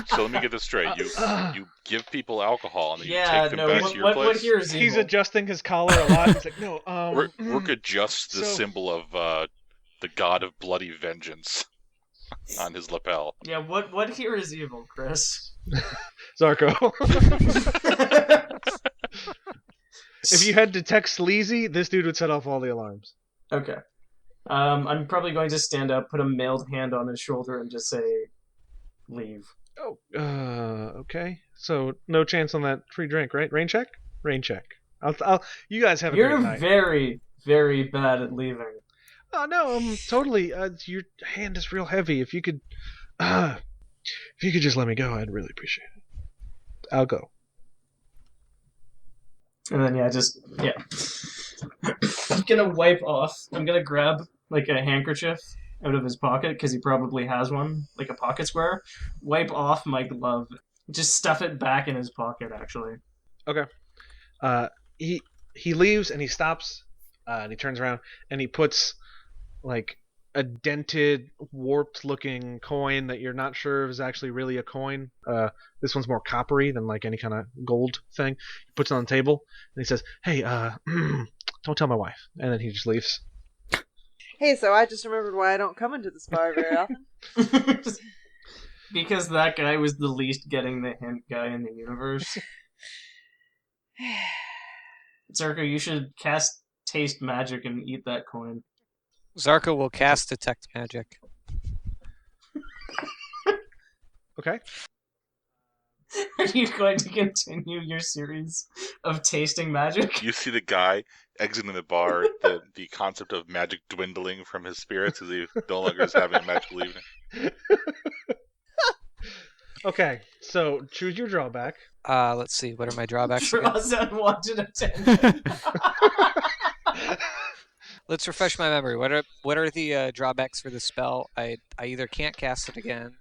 Speaker 2: So let me get this straight. You give people alcohol and then you
Speaker 5: Yeah,
Speaker 2: take them
Speaker 5: no,
Speaker 2: back
Speaker 5: what,
Speaker 2: to your
Speaker 5: what,
Speaker 2: place.
Speaker 5: what here is evil?
Speaker 1: He's adjusting his collar a lot. He's like, no,
Speaker 2: Rook adjusts the
Speaker 1: so-
Speaker 2: symbol of the god of bloody vengeance on his lapel.
Speaker 5: Yeah, what here is evil, Chris?
Speaker 1: Zarko. If you had detect sleazy, this dude would set off all the alarms.
Speaker 5: Okay. I'm probably going to stand up, put a mailed hand on his shoulder, and just say, leave.
Speaker 1: Oh, okay. So no chance on that free drink, right? Rain check. I'll. You guys have a
Speaker 5: You're
Speaker 1: great night.
Speaker 5: very, very bad at leaving.
Speaker 1: Oh no, totally. Your hand is real heavy. If you could just let me go, I'd really appreciate it. I'll go.
Speaker 5: And then, I'm gonna wipe off. I'm gonna grab, like, a handkerchief out of his pocket, because he probably has one, like a pocket square. Wipe off my glove. Just stuff it back in his pocket, actually.
Speaker 1: Okay. He leaves and he stops, and he turns around and he puts like a dented, warped-looking coin that you're not sure is actually really a coin. This one's more coppery than like any kind of gold thing. He puts it on the table and he says, "Hey, don't tell my wife." And then he just leaves.
Speaker 4: Hey, so I just remembered why I don't come into this bar very often.
Speaker 5: Because that guy was the least getting the hint guy in the universe. Zarko, you should cast Taste Magic and eat that coin.
Speaker 6: Zarko will cast Detect Magic.
Speaker 1: Okay.
Speaker 5: Are you going to continue your series of tasting magic?
Speaker 2: You see the guy exiting the bar, the concept of magic dwindling from his spirits as he no longer is having a magical evening.
Speaker 1: Okay, so choose your drawback.
Speaker 6: Let's see. What are my drawbacks again?
Speaker 5: Draws unwanted attention.
Speaker 6: Let's refresh my memory. What are the drawbacks for the spell? I either can't cast it again.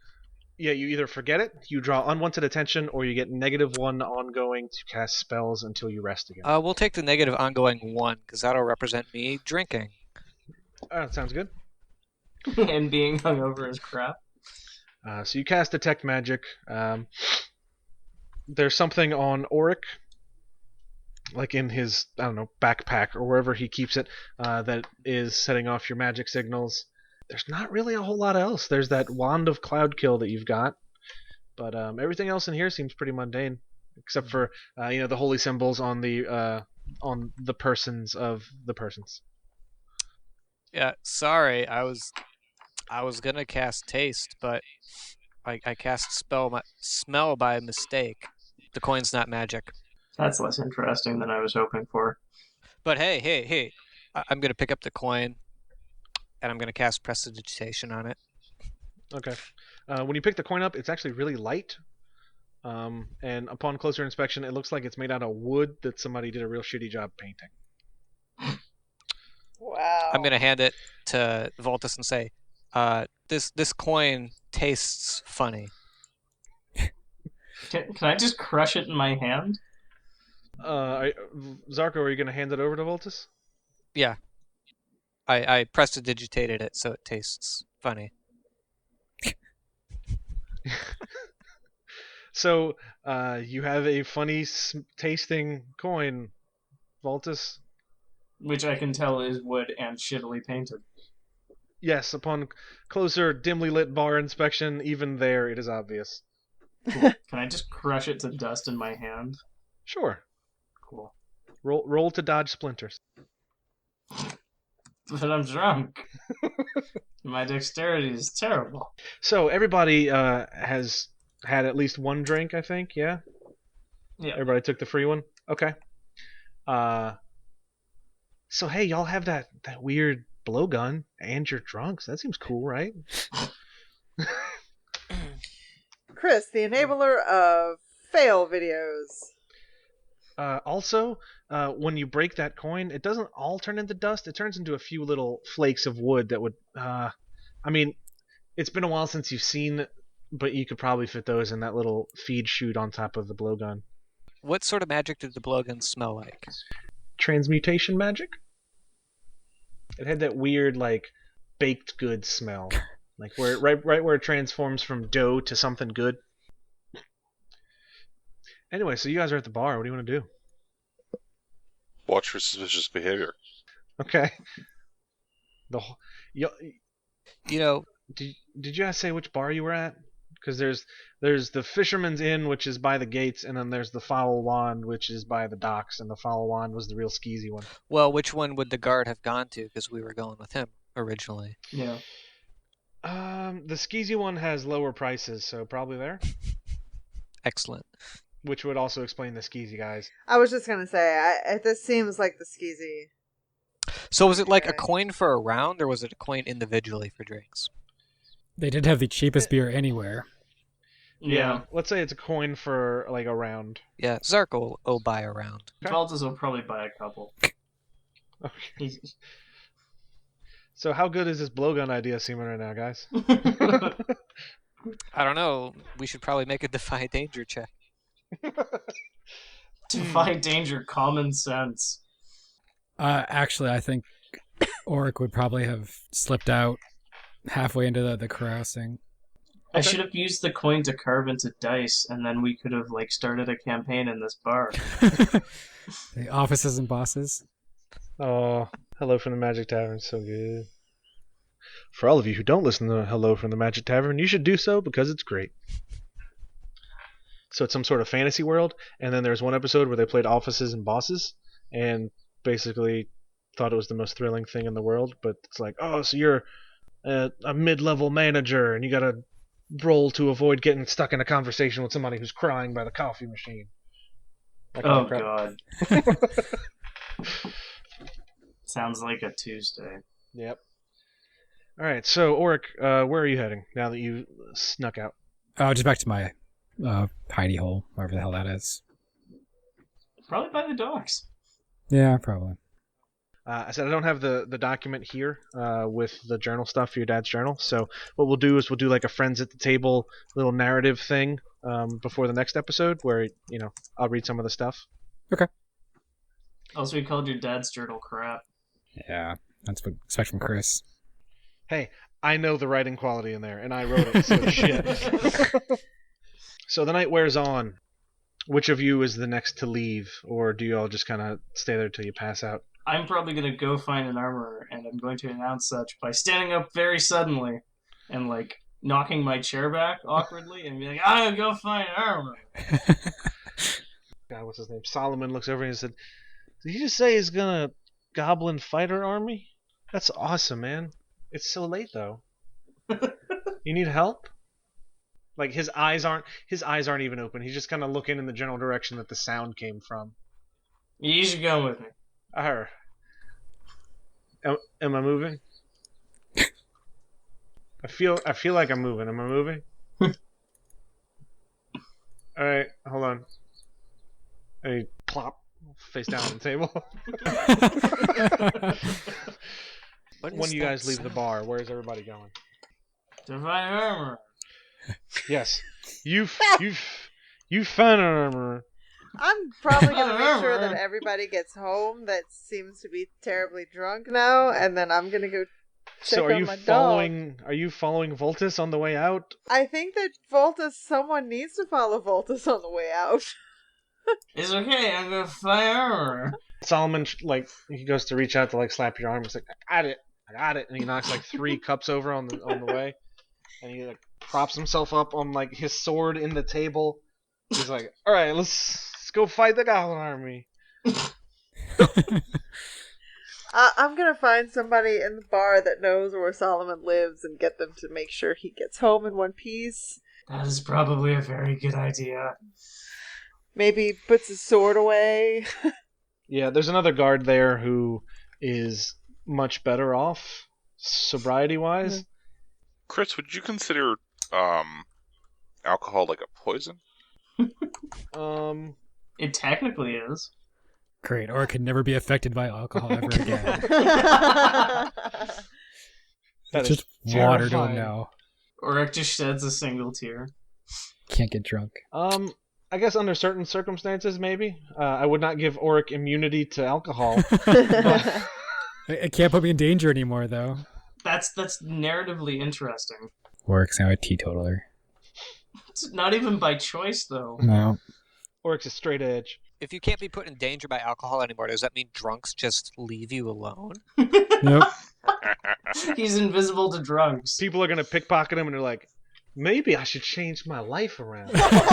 Speaker 1: Yeah, you either forget it, you draw unwanted attention, or you get -1 ongoing to cast spells until you rest again.
Speaker 6: We'll take the negative ongoing 1, because that'll represent me drinking.
Speaker 1: Sounds good.
Speaker 5: And being hungover as crap.
Speaker 1: So you cast Detect Magic. There's something on Auric, like in his, backpack or wherever he keeps it, that is setting off your magic signals. There's not really a whole lot else. There's that Wand of Cloud Kill that you've got, but everything else in here seems pretty mundane, except for the holy symbols on the persons of the persons.
Speaker 6: Yeah, sorry. I was gonna cast Taste, but I cast Smell by mistake. The coin's not magic.
Speaker 5: That's less interesting than I was hoping for.
Speaker 6: But hey, I'm gonna pick up the coin, and I'm gonna cast Prestidigitation on it.
Speaker 1: Okay. When you pick the coin up, it's actually really light. And upon closer inspection, it looks like it's made out of wood that somebody did a real shitty job painting.
Speaker 4: Wow.
Speaker 6: I'm gonna hand it to Voltus and say, this coin tastes funny.
Speaker 5: Can I just crush it in my hand?
Speaker 1: Zarko, are you going to hand it over to Voltus?
Speaker 6: Yeah. I prestidigitated it so it tastes funny.
Speaker 1: So, you have a funny tasting coin, Voltus?
Speaker 5: Which I can tell is wood and shittily painted.
Speaker 1: Yes, upon closer, dimly lit bar inspection, even there it is obvious.
Speaker 5: Cool. Can I just crush it to dust in my hand?
Speaker 1: Sure.
Speaker 5: Cool.
Speaker 1: Roll to dodge splinters.
Speaker 5: But I'm drunk. My dexterity is terrible.
Speaker 1: So, everybody has had at least one drink, I think, yeah?
Speaker 5: Yeah.
Speaker 1: Everybody took the free one? Okay. So, hey, y'all have that weird blowgun, and you're drunk, so that seems cool, right?
Speaker 4: Chris, the enabler of fail videos.
Speaker 1: Also, when you break that coin, it doesn't all turn into dust. It turns into a few little flakes of wood that would... I mean, it's been a while since you've seen, but you could probably fit those in that little feed chute on top of the blowgun.
Speaker 6: What sort of magic did the blowgun smell like?
Speaker 1: Transmutation magic? It had that weird, like, baked goods smell. Like, where right where it transforms from dough to something good. Anyway, so you guys are at the bar. What do you want to do?
Speaker 2: Watch for suspicious behavior.
Speaker 1: Okay. You
Speaker 6: know,
Speaker 1: did you guys say which bar you were at? Because there's the Fisherman's Inn, which is by the gates, and then there's the Foul Wand, which is by the docks, and the Foul Wand was the real skeezy one.
Speaker 6: Well, which one would the guard have gone to? Because we were going with him originally.
Speaker 5: Yeah.
Speaker 1: The skeezy one has lower prices, so probably there.
Speaker 6: Excellent.
Speaker 1: Which would also explain the skeezy guys.
Speaker 4: I was just gonna say, this seems like the skeezy.
Speaker 6: So was it like a coin for a round, or was it a coin individually for drinks?
Speaker 3: They did have the cheapest beer anywhere.
Speaker 5: Yeah.
Speaker 1: Let's say it's a coin for like a round.
Speaker 6: Yeah, Zark will buy a round.
Speaker 1: Okay.
Speaker 5: Valtis will probably buy a couple.
Speaker 1: Okay. So how good is this blowgun idea seeming right now, guys?
Speaker 6: I don't know. We should probably make a defy danger check.
Speaker 5: Defy danger, common sense.
Speaker 3: Actually, I think Oric would probably have slipped out halfway into the carousing.
Speaker 5: I should have used the coin to carve into dice, and then we could have started a campaign in this bar.
Speaker 3: The offices and bosses.
Speaker 1: Oh, Hello from the Magic Tavern, so good. For all of you who don't listen to Hello from the Magic Tavern, you should do so because it's great. So it's some sort of fantasy world, and then there's one episode where they played offices and bosses, and basically thought it was the most thrilling thing in the world, but it's like, oh, so you're a mid-level manager, and you gotta roll to avoid getting stuck in a conversation with somebody who's crying by the coffee machine.
Speaker 5: Oh, God. Sounds like a Tuesday.
Speaker 1: Yep. Alright, so, Oric, where are you heading now that you snuck out?
Speaker 3: Oh, just back to my hidey hole, wherever the hell that is.
Speaker 5: Probably by the docks.
Speaker 3: Yeah, probably.
Speaker 1: I said I don't have the document here with the journal stuff for your dad's journal, so what we'll do is we'll do like a friends at the table little narrative thing before the next episode where, I'll read some of the stuff.
Speaker 3: Okay.
Speaker 5: Also, we called your dad's journal crap.
Speaker 3: Yeah, that's what I expect from Chris.
Speaker 1: Hey, I know the writing quality in there, and I wrote it, so shit. So the night wears on. Which of you is the next to leave, or do you all just kind of stay there till you pass out?
Speaker 5: I'm probably going to go find an armorer, and I'm going to announce such by standing up very suddenly and, knocking my chair back awkwardly and be like, I'm going to go find an armorer.
Speaker 1: God, what's his name? Solomon looks over and he said, did you just say he's gonna goblin fighter army? That's awesome, man. It's so late, though. You need help? Like his eyes aren't even open. He's just kind of looking in the general direction that the sound came from.
Speaker 5: You should go with me.
Speaker 1: Am I moving? I feel like I'm moving. Am I moving? All right, hold on. Hey, plop, face down on the table. When you guys leave the bar, where's everybody going?
Speaker 5: To find armor.
Speaker 1: Yes, you found an armor.
Speaker 4: I'm probably going to make sure that everybody gets home that seems to be terribly drunk now, and then I'm going to go check on my dog.
Speaker 1: Are you following Voltus on the way out?
Speaker 4: I think that someone needs to follow Voltus on the way out.
Speaker 5: It's okay, I'm going to find armor.
Speaker 1: Solomon, like, he goes to reach out to, like, slap your arm. He's like, I got it. And he knocks, like, 3 cups over on the way. And he, like, props himself up on, like, his sword in the table. He's like, all right, let's go fight the Goblin army.
Speaker 4: I'm going to find somebody in the bar that knows where Solomon lives and get them to make sure he gets home in one piece.
Speaker 5: That is probably a very good idea.
Speaker 4: Maybe puts his sword away.
Speaker 1: Yeah, there's another guard there who is much better off, sobriety-wise.
Speaker 2: Chris, would you consider alcohol like a poison?
Speaker 5: It technically is.
Speaker 3: Great, or it could never be affected by alcohol ever again.
Speaker 1: That
Speaker 3: Just
Speaker 1: is
Speaker 3: water to
Speaker 1: terrifying.
Speaker 3: him now.
Speaker 5: Or it just sheds a single tear.
Speaker 3: Can't get drunk.
Speaker 1: I guess under certain circumstances, maybe. I would not give Auric immunity to alcohol.
Speaker 3: It can't put me in danger anymore, though.
Speaker 5: That's narratively interesting.
Speaker 3: Auric's now a teetotaler.
Speaker 5: It's not even by choice, though.
Speaker 3: No.
Speaker 1: Auric's a straight edge.
Speaker 6: If you can't be put in danger by alcohol anymore, does that mean drunks just leave you alone?
Speaker 3: Nope.
Speaker 5: He's invisible to drunks.
Speaker 1: People are going to pickpocket him and they're like, maybe I should change my life around.
Speaker 5: What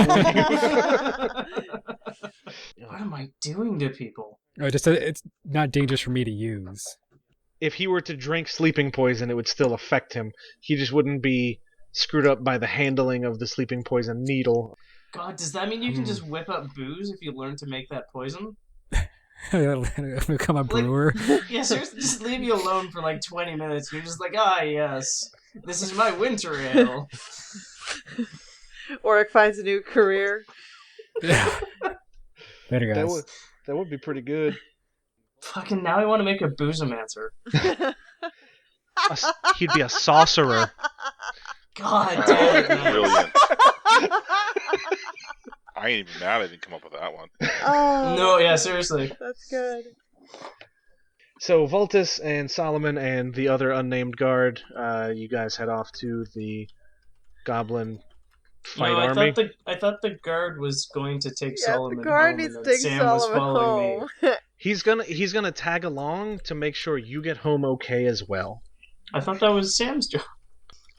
Speaker 5: am I doing to people?
Speaker 3: Oh, just it's not dangerous for me to use.
Speaker 1: If he were to drink sleeping poison, it would still affect him. He just wouldn't be screwed up by the handling of the sleeping poison needle.
Speaker 5: God, does that mean you can just whip up booze if you learn to make that poison?
Speaker 3: Become a brewer.
Speaker 5: Yeah, seriously, just leave you alone for like 20 minutes. You're just like, yes, this is my winter ale.
Speaker 4: Auric finds a new career.
Speaker 3: Yeah. Better guys.
Speaker 1: That would be pretty good.
Speaker 5: Fucking now I want to make a boozomancer.
Speaker 1: He'd be a sorcerer.
Speaker 5: God damn it, man.
Speaker 2: Brilliant. I ain't even mad I didn't come up with that one.
Speaker 4: Oh,
Speaker 5: No, yeah, seriously.
Speaker 4: that's good.
Speaker 1: So Voltus and Solomon and the other unnamed guard, you guys head off to the goblin fight
Speaker 5: No,
Speaker 1: army.
Speaker 5: I thought the guard was going to take
Speaker 4: Yeah,
Speaker 5: Solomon
Speaker 4: the guard
Speaker 5: home
Speaker 4: needs
Speaker 5: and
Speaker 4: to
Speaker 5: that
Speaker 4: take
Speaker 5: Sam was
Speaker 4: Solomon
Speaker 5: following
Speaker 4: home.
Speaker 5: me.
Speaker 1: He's gonna tag along to make sure you get home okay as well.
Speaker 5: I thought that was Sam's job.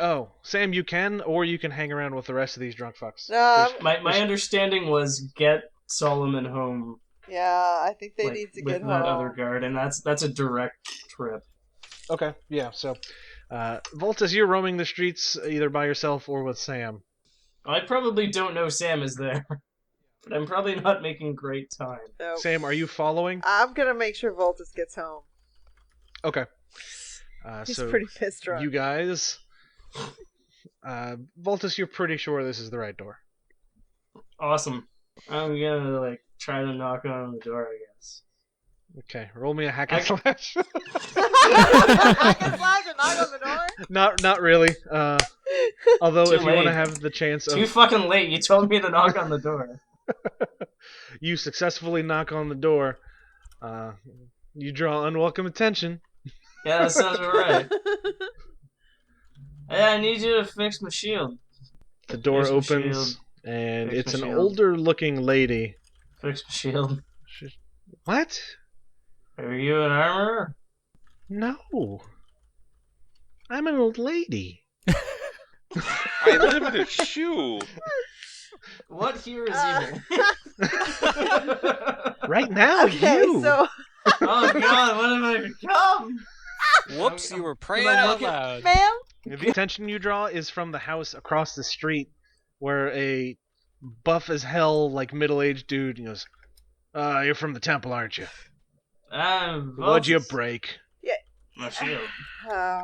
Speaker 1: Oh, Sam, you can, or you can hang around with the rest of these drunk fucks.
Speaker 4: No,
Speaker 5: My understanding was get Solomon home
Speaker 4: yeah, I think they
Speaker 5: like,
Speaker 4: need to
Speaker 5: with
Speaker 4: get home.
Speaker 5: that other guard, and that's a direct trip.
Speaker 1: Okay, yeah. So, Voltus, you're roaming the streets either by yourself or with Sam.
Speaker 5: I probably don't know Sam is there, but I'm probably not making great time.
Speaker 4: So,
Speaker 1: Sam, are you following?
Speaker 4: I'm gonna make sure Voltus gets home.
Speaker 1: Okay.
Speaker 4: He's
Speaker 1: So
Speaker 4: pretty pissed drunk.
Speaker 1: you guys, Voltus, you're pretty sure this is the right door.
Speaker 5: Awesome. I'm gonna try to knock on the door, I guess.
Speaker 1: Okay, roll me a hack and slash.
Speaker 4: I can slash and knock on the door.
Speaker 1: Not really. Although
Speaker 5: Too
Speaker 1: if you want to
Speaker 5: late.
Speaker 1: have the chance
Speaker 5: Too
Speaker 1: of
Speaker 5: fucking late. You told me to knock on the door.
Speaker 1: you successfully knock on the door, you draw unwelcome attention.
Speaker 5: Yeah, that sounds alright. Hey, I need you to fix my shield.
Speaker 1: The door
Speaker 5: Fix my
Speaker 1: opens,
Speaker 5: shield.
Speaker 1: and
Speaker 5: Fix
Speaker 1: it's
Speaker 5: my
Speaker 1: an
Speaker 5: shield.
Speaker 1: older-looking lady.
Speaker 5: Fix my shield.
Speaker 1: What?
Speaker 5: Are you an armorer?
Speaker 1: No. I'm an old lady.
Speaker 2: I live in a shoe.
Speaker 5: What here is evil?
Speaker 1: Right now,
Speaker 4: Okay,
Speaker 1: you.
Speaker 4: so
Speaker 5: Oh god, what have I become?
Speaker 6: Whoops, you were praying
Speaker 5: I'm
Speaker 6: out
Speaker 5: looking-
Speaker 6: loud.
Speaker 4: ma'am,
Speaker 1: The attention you draw is from the house across the street, where a buff as hell, like middle-aged dude goes, "You're from the temple, aren't you? What'd you break?"
Speaker 5: My shield.
Speaker 4: Uh,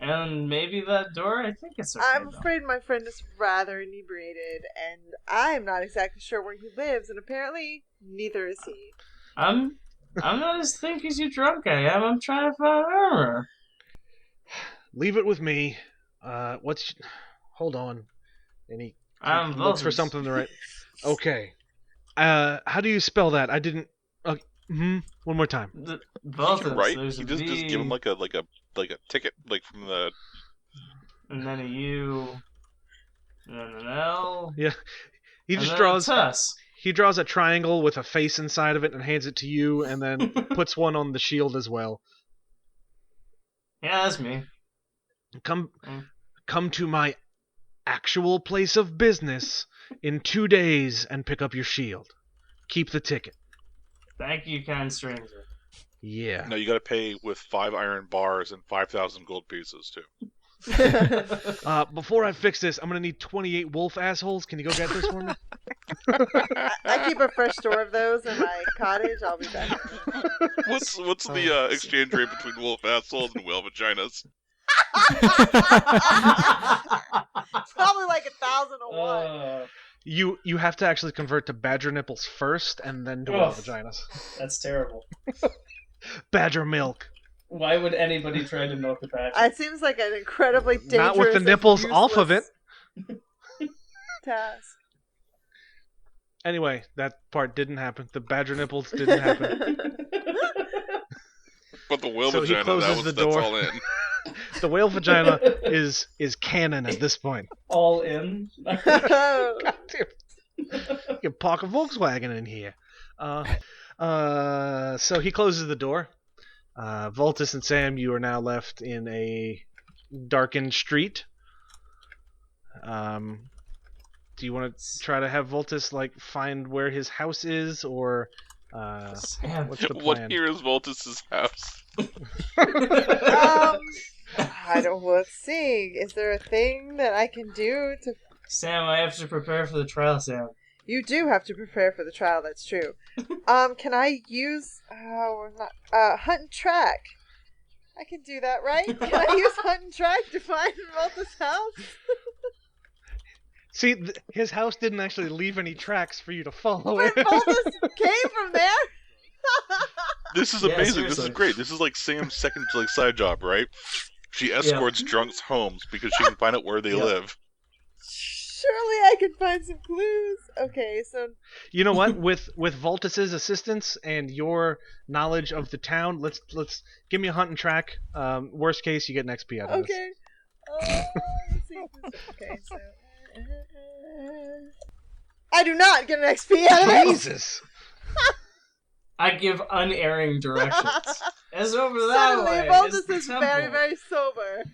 Speaker 5: And maybe that door? I think it's okay.
Speaker 4: I'm afraid my friend is rather inebriated, and I'm not exactly sure where he lives, and apparently neither is he.
Speaker 5: I'm not as thick as you drunk I am. I'm trying to find armor.
Speaker 1: Leave it with me. Hold on. And he looks for something to write. Okay. How do you spell that? I didn't. One more time.
Speaker 2: Right? You just give him like a ticket, like from the.
Speaker 5: And then a U. And then an L.
Speaker 1: Yeah. He
Speaker 5: and
Speaker 1: just
Speaker 5: then
Speaker 1: draws.
Speaker 5: A tuss.
Speaker 1: He draws a triangle with a face inside of it and hands it to you, and then puts one on the shield as well.
Speaker 5: Yeah, that's me.
Speaker 1: Come to my actual place of business in 2 days and pick up your shield. Keep the ticket.
Speaker 5: Thank you, kind stranger.
Speaker 1: Yeah.
Speaker 2: No, you gotta pay with 5 iron bars and 5,000 gold pieces, too.
Speaker 1: Before I fix this, I'm gonna need 28 wolf assholes. Can you go get this for me?
Speaker 4: I keep a fresh store of those in my cottage. I'll be back.
Speaker 2: What's the exchange rate between wolf assholes and whale vaginas?
Speaker 4: Probably like 1,000 to 1.
Speaker 1: You have to actually convert to badger nipples first, and then to whale vaginas.
Speaker 5: That's terrible.
Speaker 1: Badger milk.
Speaker 5: Why would anybody try to milk a badger?
Speaker 4: It seems like an incredibly dangerous,
Speaker 1: not with the nipples off of it.
Speaker 4: Task.
Speaker 1: Anyway, that part didn't happen. The badger nipples didn't happen.
Speaker 2: But the whale
Speaker 1: So he
Speaker 2: vagina,
Speaker 1: closes the door.
Speaker 2: that's all in.
Speaker 1: The whale vagina is canon at this point.
Speaker 5: All in?
Speaker 1: God damn. You can park a Volkswagen in here. So he closes the door. Voltus and Sam, you are now left in a darkened street. Do you want to try to have Voltus find where his house is, or what's the plan?
Speaker 2: What here is Voltus's house?
Speaker 4: I don't. Let's see. Is there a thing that I can do to?
Speaker 5: Sam, I have to prepare for the trial, Sam.
Speaker 4: You do have to prepare for the trial. That's true. Can I use? Hunt and track. I can do that, right? Can I use hunt and track to find Volta's house?
Speaker 1: See, his house didn't actually leave any tracks for you to follow.
Speaker 4: But Voltus came from there.
Speaker 2: This is amazing. Seriously. This is great. This is like Sam's second side job, right? She escorts drunks homes because she can find out where they live.
Speaker 4: Surely I can find some clues. Okay, so
Speaker 1: you know what? With Voltus's assistance and your knowledge of the town, let's give me a hunt and track. Worst case, you get an XP out of this.
Speaker 4: Okay. Let's see. Okay, so I do not get an XP out of this.
Speaker 1: Jesus.
Speaker 5: I give unerring directions. It's over that way.
Speaker 4: Voltus is very, very sober.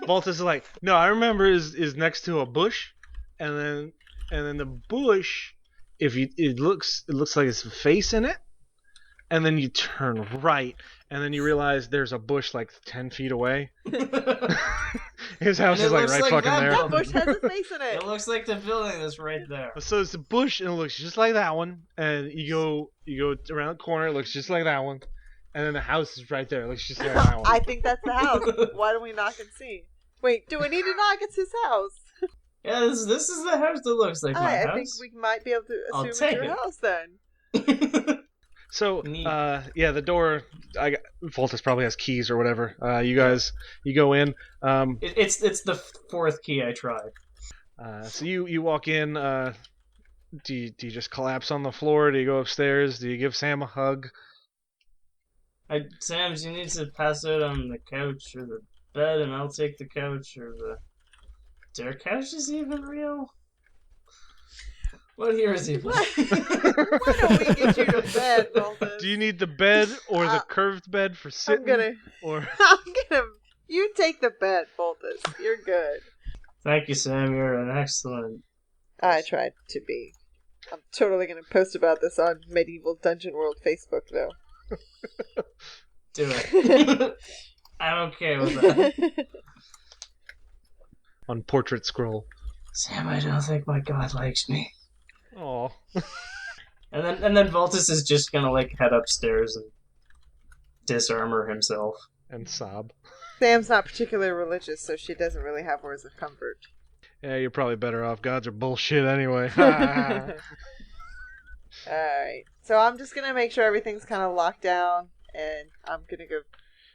Speaker 1: Voltus is like, no, I remember is next to a bush, and then the bush, it looks like it's a face in it, and then you turn right, and then you realize there's a bush 10 feet away. His house is right fucking there.
Speaker 4: That bush has a face in it.
Speaker 5: It looks like the building that's right there.
Speaker 1: So it's a bush, and it looks just like that one. And you go around the corner, it looks just like that one. And then the house is right there, it looks just like that one.
Speaker 4: I think that's the house. Why don't we knock and see? Wait, do we need to knock? It's his house.
Speaker 5: Yeah, this is the house that looks like my house.
Speaker 4: I think we might be able to assume it's your house then.
Speaker 1: So, the door. Voltus probably has keys or whatever. You go in.
Speaker 5: It's the fourth key I tried.
Speaker 1: So you walk in. Do you just collapse on the floor? Do you go upstairs? Do you give Sam a hug?
Speaker 5: Sam, you need to pass out on the couch or the bed, and I'll take the couch or the. Their couch is even real. What here is he?
Speaker 4: Why don't we get you to bed, Voltus?
Speaker 1: Do you need the bed or the curved bed for sitting?
Speaker 4: You take the bed, Voltus. You're good.
Speaker 5: Thank you, Sam. You're an excellent.
Speaker 4: I tried to be. I'm totally gonna post about this on Medieval Dungeon World Facebook, though.
Speaker 5: Do it. I'm okay with that.
Speaker 1: On Portrait Scroll.
Speaker 5: Sam, I don't think my god likes me.
Speaker 1: Oh.
Speaker 5: And then Voltus is just gonna like head upstairs and disarmor himself.
Speaker 1: And sob.
Speaker 4: Sam's not particularly religious, so she doesn't really have words of comfort.
Speaker 1: Yeah, you're probably better off. Gods are bullshit anyway.
Speaker 4: Alright. So I'm just gonna make sure everything's kind of locked down, and I'm gonna go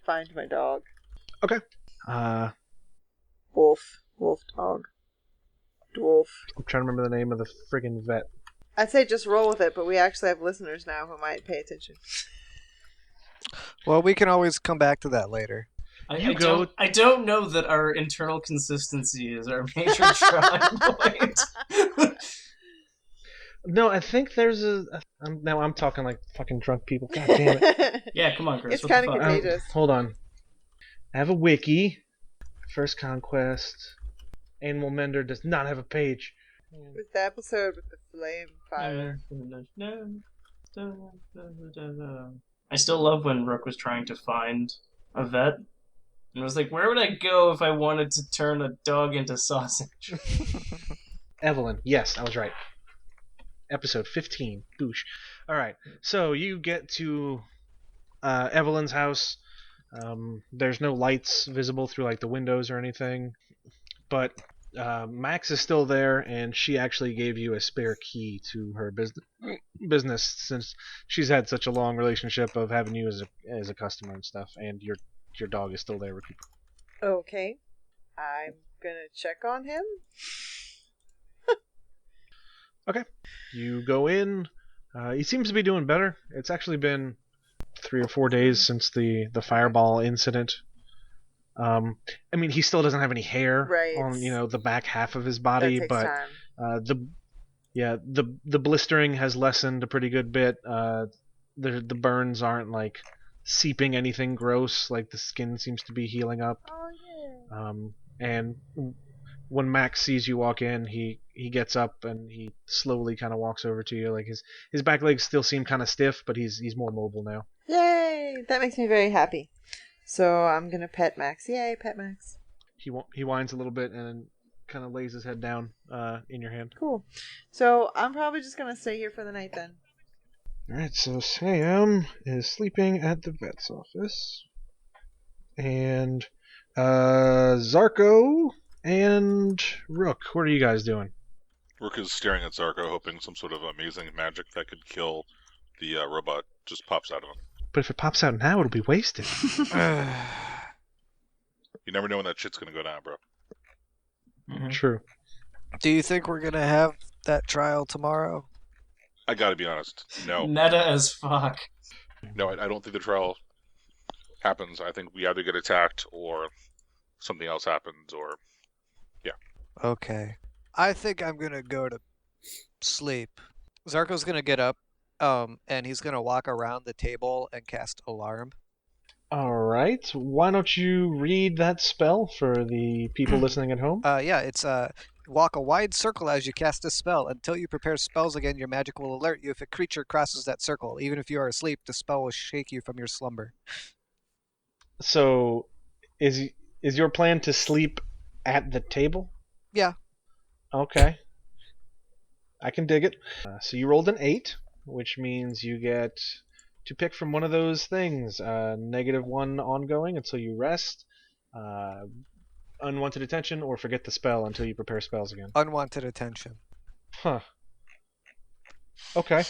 Speaker 4: find my dog.
Speaker 1: Okay.
Speaker 4: Wolf dog. Dwarf.
Speaker 1: I'm trying to remember the name of the friggin' vet.
Speaker 4: I'd say just roll with it, but we actually have listeners now who might pay attention.
Speaker 6: Well, we can always come back to that later.
Speaker 5: I don't know that our internal consistency is our major trying point.
Speaker 1: No, I think there's now I'm talking like fucking drunk people. God damn it.
Speaker 5: Yeah, come on, Chris.
Speaker 4: It's
Speaker 5: what the
Speaker 4: kind of
Speaker 5: fuck?
Speaker 4: contagious.
Speaker 1: Hold on. I have a wiki. First Conquest. Animal Mender does not have a page.
Speaker 4: With the episode with the flame fire.
Speaker 5: I still love when Rook was trying to find a vet. And was like, where would I go if I wanted to turn a dog into sausage?
Speaker 1: Evelyn. Yes, I was right. Episode 15. Boosh. Alright, so you get to Evelyn's house. There's no lights visible through like the windows or anything. But Max is still there, and she actually gave you a spare key to her business since she's had such a long relationship of having you as a customer and stuff, and your dog is still there.
Speaker 4: Okay. I'm gonna check on him.
Speaker 1: Okay. You go in. He seems to be doing better. It's actually been 3 or 4 days since the fireball incident. I mean, he still doesn't have any hair on the back half of his body,
Speaker 4: That takes
Speaker 1: but
Speaker 4: time.
Speaker 1: the blistering has lessened a pretty good bit. The burns aren't like seeping anything gross. Like the skin seems to be healing up.
Speaker 4: Oh yeah.
Speaker 1: And when Max sees you walk in, he gets up and he slowly kind of walks over to you. Like his back legs still seem kind of stiff, but he's more mobile now.
Speaker 4: Yay! That makes me very happy. So I'm gonna pet Max. Yay, pet Max.
Speaker 1: He whines a little bit and then kind of lays his head down in your hand.
Speaker 4: Cool. So I'm probably just gonna stay here for the night then.
Speaker 1: Alright, so Sam is sleeping at the vet's office. And Zarko and Rook, what are you guys doing?
Speaker 2: Rook is staring at Zarko, hoping some sort of amazing magic that could kill the robot just pops out of him.
Speaker 1: But if it pops out now, it'll be wasted.
Speaker 2: You never know when that shit's gonna go down, bro.
Speaker 5: Mm-hmm.
Speaker 1: True.
Speaker 6: Do you think we're gonna have that trial tomorrow?
Speaker 2: I gotta be honest. No.
Speaker 5: Meta as fuck.
Speaker 2: No, I don't think the trial happens. I think we either get attacked or something else happens, or... Yeah.
Speaker 6: Okay. I think I'm gonna go to sleep. Zarko's gonna get up, and he's gonna walk around the table and cast Alarm.
Speaker 1: Alright, why don't you read that spell for the people listening at home?
Speaker 6: Yeah, it's walk a wide circle as you cast a spell. Until you prepare spells again, your magic will alert you if a creature crosses that circle. Even if you are asleep, the spell will shake you from your slumber.
Speaker 1: So, is your plan to sleep at the table?
Speaker 6: Yeah.
Speaker 1: Okay. I can dig it. So you rolled an 8, which means you get to pick from one of those things. -1 ongoing until you rest, unwanted attention, or forget the spell until you prepare spells again.
Speaker 6: Unwanted attention.
Speaker 1: Huh. Okay.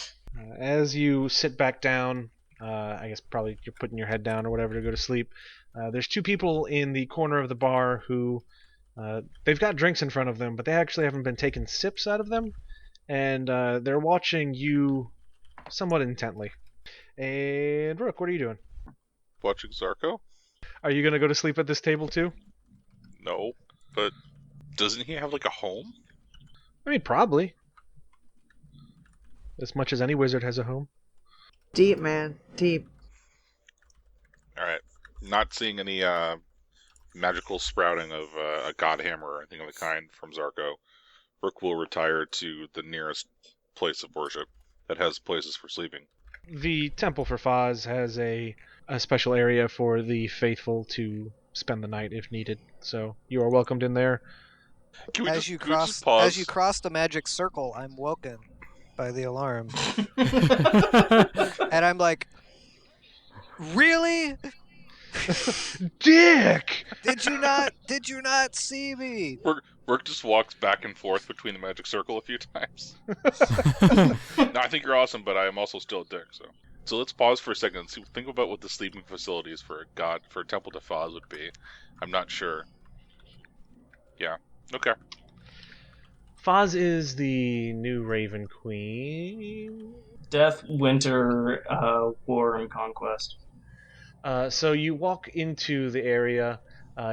Speaker 1: As you sit back down, I guess probably you're putting your head down or whatever to go to sleep, there's 2 people in the corner of the bar who they've got drinks in front of them, but they actually haven't been taking sips out of them, and they're watching you somewhat intently. And Rook, what are you doing?
Speaker 2: Watching Zarko?
Speaker 1: Are you going to go to sleep at this table too?
Speaker 2: No. But doesn't he have, like, a home?
Speaker 1: I mean, probably. As much as any wizard has a home.
Speaker 4: Deep, man. Deep.
Speaker 2: Alright. Not seeing any magical sprouting of a god hammer or anything of the kind from Zarko. Rook will retire to the nearest place of worship that has places for sleeping.
Speaker 1: The Temple for Foz has a special area for the faithful to spend the night if needed. So you are welcomed in there.
Speaker 2: Can we
Speaker 6: As
Speaker 2: just,
Speaker 6: you
Speaker 2: can we
Speaker 6: cross
Speaker 2: just pause?
Speaker 6: as you cross the magic circle, I'm woken by the alarm, and I'm like, "Really?
Speaker 1: Dick!
Speaker 6: Did you not see me?"
Speaker 2: Rook just walks back and forth between the magic circle a few times. No, I think you're awesome, but I am also still a dick. So let's pause for a second and think about what the sleeping facilities for a temple to Foz would be. I'm not sure. Yeah. Okay.
Speaker 1: Foz is the new Raven Queen.
Speaker 5: Death, winter, war, and conquest.
Speaker 1: So you walk into the area.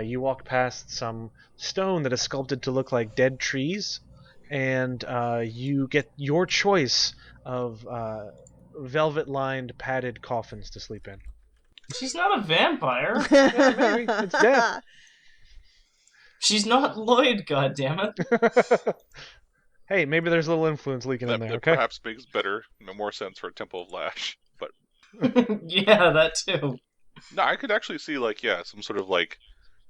Speaker 1: You walk past some stone that is sculpted to look like dead trees, and you get your choice of velvet-lined padded coffins to sleep in.
Speaker 5: She's not a vampire.
Speaker 1: Yeah, maybe. It's death.
Speaker 5: She's not Lloyd, goddammit.
Speaker 1: Hey, maybe there's a little influence leaking in
Speaker 2: That
Speaker 1: there, okay?
Speaker 2: perhaps makes more sense for a Temple of Lash. But
Speaker 5: Yeah, that too.
Speaker 2: no, I could actually see some sort of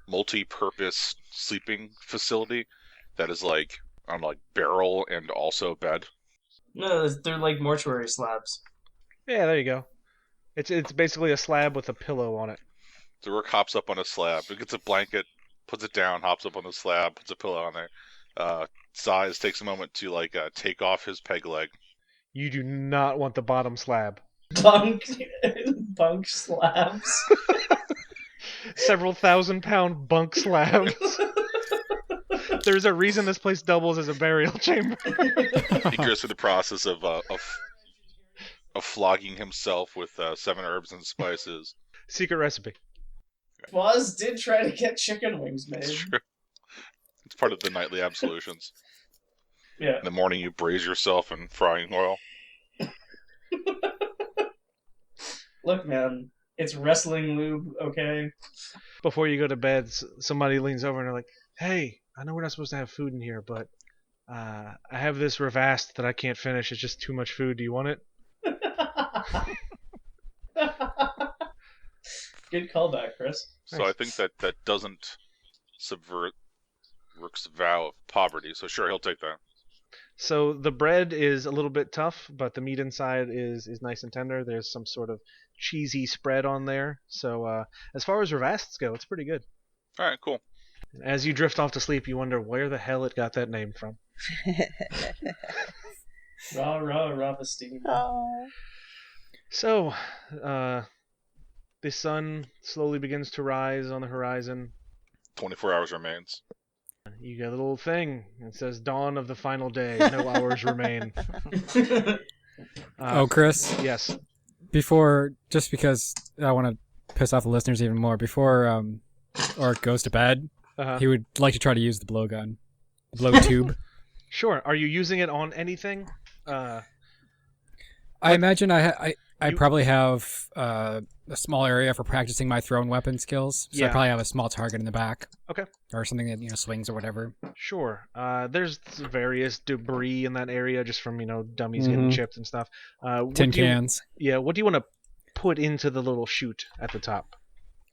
Speaker 2: multi-purpose sleeping facility that is on barrel and also bed.
Speaker 5: No, they're like mortuary slabs.
Speaker 1: Yeah, there you go. It's basically a slab with a pillow on it.
Speaker 2: So Rook hops up on a slab, gets a blanket, puts it down, hops up on the slab, puts a pillow on there. Size takes a moment to take off his peg leg.
Speaker 1: You do not want the bottom slab.
Speaker 5: Bunk slabs.
Speaker 1: Several thousand-pound bunk slabs. There's a reason this place doubles as a burial chamber.
Speaker 2: He goes through the process of flogging himself with 7 herbs and spices.
Speaker 1: Secret recipe.
Speaker 5: Buzz did try to get chicken wings made.
Speaker 2: It's true. It's part of the nightly absolutions.
Speaker 5: Yeah.
Speaker 2: In the morning, you braise yourself in frying oil.
Speaker 5: Look, man, it's wrestling lube, okay?
Speaker 1: Before you go to bed, somebody leans over and they're like, "Hey, I know we're not supposed to have food in here, but I have this revast that I can't finish. It's just too much food. Do you want it?"
Speaker 5: Good callback, Chris.
Speaker 2: So I think that doesn't subvert Rook's vow of poverty. So sure, he'll take that.
Speaker 1: So the bread is a little bit tough, but the meat inside is nice and tender. There's some sort of cheesy spread on there. So as far as revasts go, it's pretty good.
Speaker 2: All right, cool.
Speaker 1: As you drift off to sleep, you wonder where the hell it got that name from.
Speaker 5: Ravastine.
Speaker 4: Oh.
Speaker 1: So, the sun slowly begins to rise on the horizon.
Speaker 2: 24 hours remains.
Speaker 1: You get a little thing. It says dawn of the final day. No hours remain.
Speaker 3: Oh, Chris,
Speaker 1: Yes.
Speaker 3: just because I want to piss off the listeners even more, before Orc goes to bed,
Speaker 1: Uh-huh.
Speaker 3: he would like to try to use the blowgun. Blow tube.
Speaker 1: Sure. Are you using it on anything?
Speaker 3: I imagine I
Speaker 1: You-
Speaker 3: probably have a small area for practicing my thrown weapon skills. So I
Speaker 1: Yeah.
Speaker 3: probably have a small target in the back.
Speaker 1: Okay.
Speaker 3: Or something that swings or whatever.
Speaker 1: Sure. There's various debris in that area just from, dummies getting
Speaker 3: Mhm.
Speaker 1: chipped and stuff.
Speaker 3: Tin cans.
Speaker 1: Yeah, what do you want to put into the little chute at the top?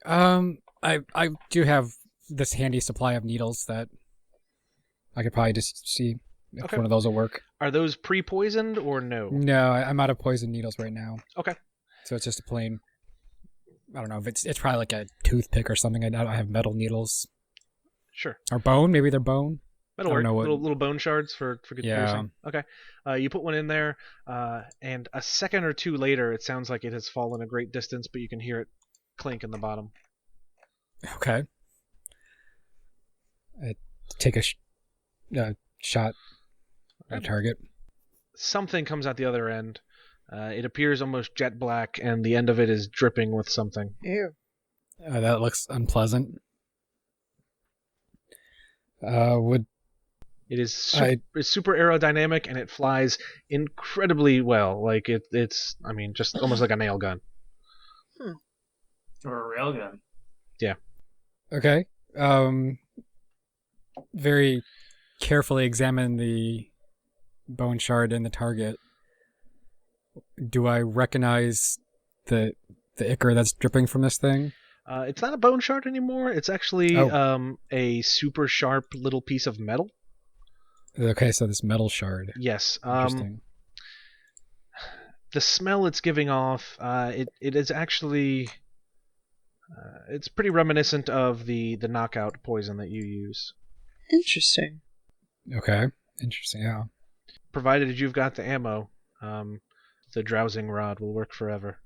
Speaker 3: I do have this handy supply of needles that I could probably just see if
Speaker 1: Okay.
Speaker 3: one of those will work.
Speaker 1: Are those pre-poisoned or no?
Speaker 3: No, I'm out of poison needles right now.
Speaker 1: Okay.
Speaker 3: So it's just a plain. I don't know if it's probably like a toothpick or something. I don't have metal needles
Speaker 1: Sure.
Speaker 3: or bone. Maybe they're bone.
Speaker 1: That'll
Speaker 3: I don't
Speaker 1: work.
Speaker 3: know what-
Speaker 1: Little bone shards for good
Speaker 3: Yeah.
Speaker 1: piercing. Okay. You put one in there, and a second or two later, it sounds like it has fallen a great distance, but you can hear it clink in the bottom.
Speaker 3: Okay. I take a shot at a target.
Speaker 1: Something comes out the other end. It appears almost jet black, and the end of it is dripping with something.
Speaker 4: Ew.
Speaker 3: That looks unpleasant. Would
Speaker 1: It is
Speaker 3: I-
Speaker 1: it's super aerodynamic, and it flies incredibly well. Like it's just almost like a nail gun.
Speaker 5: Or a railgun.
Speaker 3: okay. Very carefully examine the bone shard and the target. Do I recognize the ichor that's dripping from this thing?
Speaker 1: It's not a bone shard anymore. It's actually a super sharp little piece of metal.
Speaker 3: Okay, so this metal shard.
Speaker 1: Yes.
Speaker 3: Interesting.
Speaker 1: The smell it's giving off, it is actually... it's pretty reminiscent of the knockout poison that you use.
Speaker 4: Interesting.
Speaker 3: Okay, interesting, yeah.
Speaker 1: Provided you've got the ammo, the drowsing rod will work forever.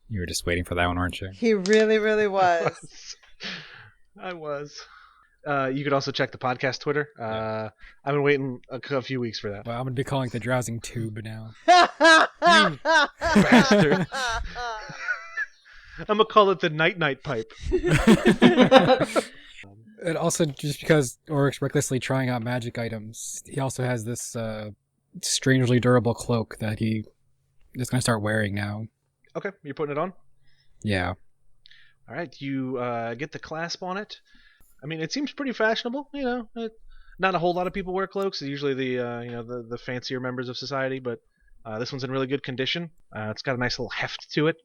Speaker 3: You were just waiting for that one, weren't you?
Speaker 4: He really, really was.
Speaker 1: I was. You could also check the podcast Twitter. I've been waiting a few weeks for that.
Speaker 3: Well, I'm going to be calling it the drowsing tube now.
Speaker 1: You bastard. I'm going to call it the night-night pipe.
Speaker 3: And also, just because Oryx recklessly trying out magic items, he also has this strangely durable cloak that he is going to start wearing now.
Speaker 1: Okay, you're putting it on?
Speaker 3: Yeah.
Speaker 1: All right, you get the clasp on it. I mean, it seems pretty fashionable, you know. Not a whole lot of people wear cloaks. They're usually the fancier members of society, but this one's in really good condition. It's got a nice little heft to it.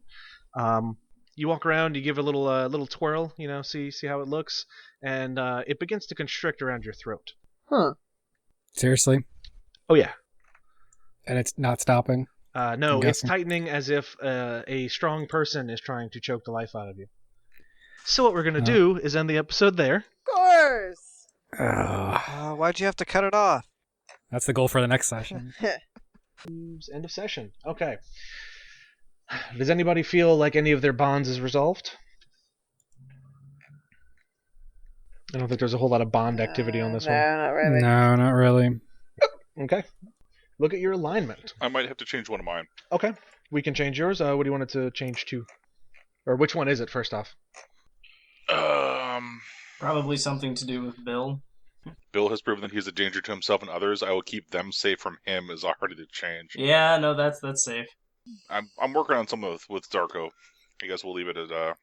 Speaker 1: You walk around, you give it a little twirl, you know, see how it looks, and it begins to constrict around your throat.
Speaker 4: Huh.
Speaker 3: Seriously?
Speaker 1: Oh yeah.
Speaker 3: And it's not stopping?
Speaker 1: No, it's tightening as if a strong person is trying to choke the life out of you. So what we're going to do is end the episode there.
Speaker 4: Of course!
Speaker 6: Why'd you have to cut it off?
Speaker 3: That's the goal for the next session.
Speaker 1: End of session. Okay. Does anybody feel like any of their bonds is resolved? I don't think there's a whole lot of bond activity on this
Speaker 4: no,
Speaker 1: one.
Speaker 4: not really.
Speaker 3: No, not really.
Speaker 1: Okay. Look at your alignment.
Speaker 2: I might have to change one of mine.
Speaker 1: Okay. We can change yours. What do you want it to change to? Or which one is it, first off?
Speaker 5: Probably something to do with Bill.
Speaker 2: Bill has proven that he's a danger to himself and others. I will keep them safe from him is already to change.
Speaker 5: Yeah, no, that's safe.
Speaker 2: I'm working on something with Zarko. I guess we'll leave it at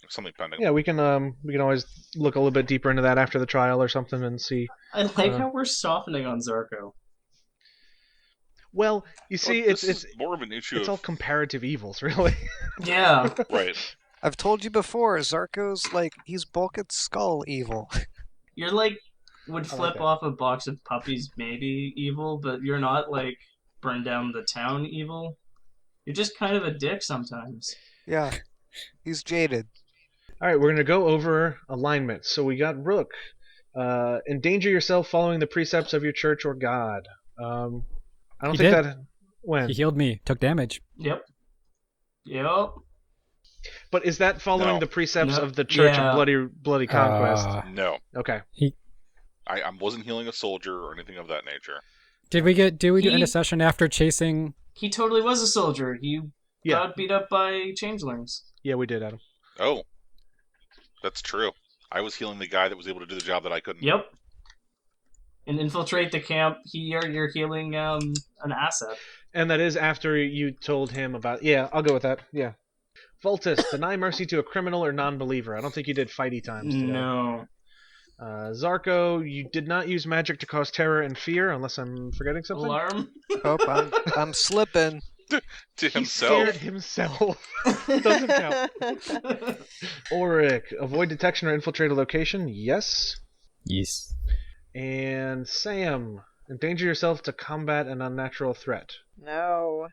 Speaker 2: something pending.
Speaker 1: Yeah, we can always look a little bit deeper into that after the trial or something and see.
Speaker 5: I like how we're softening on Zarko.
Speaker 1: Well, you see,
Speaker 2: Well,
Speaker 1: it's
Speaker 2: more of an issue.
Speaker 1: It's all comparative evils, really.
Speaker 5: Yeah.
Speaker 2: Right.
Speaker 6: I've told you before, Zarko's like, he's Bulkhead's skull evil.
Speaker 5: You're like, would
Speaker 1: I like
Speaker 5: flip
Speaker 1: that.
Speaker 5: off a box of puppies maybe evil, but you're not like burn down the town evil. You're just kind of a dick sometimes.
Speaker 6: Yeah, he's jaded.
Speaker 1: All right, we're going to go over alignment. So we got Rook. Endanger yourself following the precepts of your church or god. I don't
Speaker 3: He
Speaker 1: think
Speaker 3: did.
Speaker 1: that... When?
Speaker 3: He healed me, took damage.
Speaker 5: Yep.
Speaker 1: But is that following
Speaker 2: No.
Speaker 1: the precepts
Speaker 5: No.
Speaker 1: of the Church
Speaker 5: Yeah.
Speaker 1: of Bloody Conquest?
Speaker 2: No.
Speaker 1: Okay.
Speaker 2: I wasn't healing a soldier or anything of that nature.
Speaker 3: Did we do
Speaker 5: He-
Speaker 3: end a session after chasing?
Speaker 5: He totally was a soldier. He
Speaker 1: Yeah.
Speaker 5: got beat up by changelings.
Speaker 1: Yeah, we did, Adam.
Speaker 2: Oh. That's true. I was healing the guy that was able to do the job that I couldn't.
Speaker 5: Yep. And infiltrate the camp. You're healing an asset.
Speaker 1: And that is after you told him about... Yeah, I'll go with that. Yeah. Voltus, deny mercy to a criminal or non-believer. I don't think you did fighty times today.
Speaker 5: No.
Speaker 1: Zarko, you did not use magic to cause terror and fear, unless I'm forgetting something.
Speaker 5: Alarm.
Speaker 6: Oh, I'm slipping.
Speaker 2: To
Speaker 1: He
Speaker 2: himself.
Speaker 1: scared himself. Doesn't count. Auric, avoid detection or infiltrate a location. Yes.
Speaker 3: Yes.
Speaker 1: And Sam, endanger yourself to combat an unnatural threat.
Speaker 4: No,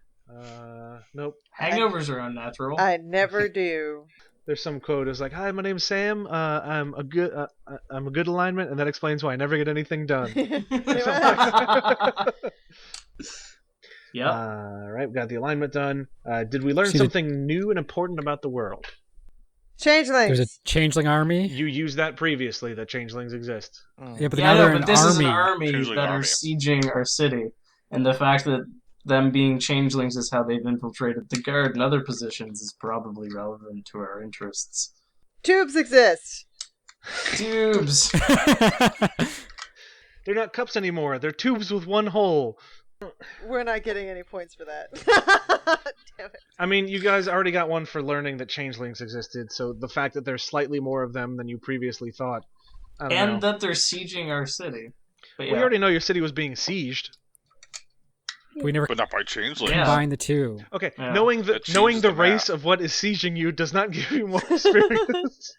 Speaker 1: Nope.
Speaker 5: Hangovers are unnatural.
Speaker 4: I never do.
Speaker 1: There's some quote. It's like, "Hi, my name's Sam. I'm a good alignment, and that explains why I never get anything done."
Speaker 5: Yep.
Speaker 1: All right, we got the alignment done. Did we learn
Speaker 3: See,
Speaker 1: something new and important about the world?
Speaker 4: Changelings.
Speaker 3: There's a changeling army.
Speaker 1: You used that previously, that changelings exist.
Speaker 3: Yeah, but
Speaker 5: Yeah,
Speaker 3: now
Speaker 5: no,
Speaker 3: they're
Speaker 5: but
Speaker 3: an
Speaker 5: this is an
Speaker 3: army.
Speaker 5: army
Speaker 2: Changeling
Speaker 5: that
Speaker 2: army.
Speaker 5: are sieging our city. And the fact that them being changelings is how they've infiltrated the guard and other positions is probably relevant to our interests.
Speaker 4: Tubes exist.
Speaker 5: Tubes!
Speaker 1: They're not cups anymore. They're tubes with one hole.
Speaker 4: We're not getting any points for that. Damn it.
Speaker 1: I mean, you guys already got one for learning that changelings existed, so the fact that there's slightly more of them than you previously thought. I don't know.
Speaker 5: And that they're sieging our city. But
Speaker 1: We
Speaker 5: yeah.
Speaker 1: already know your city was being sieged.
Speaker 3: We never
Speaker 2: But not by changelings.
Speaker 5: Yeah.
Speaker 3: combine the two.
Speaker 1: Okay,
Speaker 5: Yeah.
Speaker 1: knowing
Speaker 2: That
Speaker 1: the
Speaker 2: changes the
Speaker 1: race
Speaker 2: map.
Speaker 1: of what is sieging you does not give you more experience.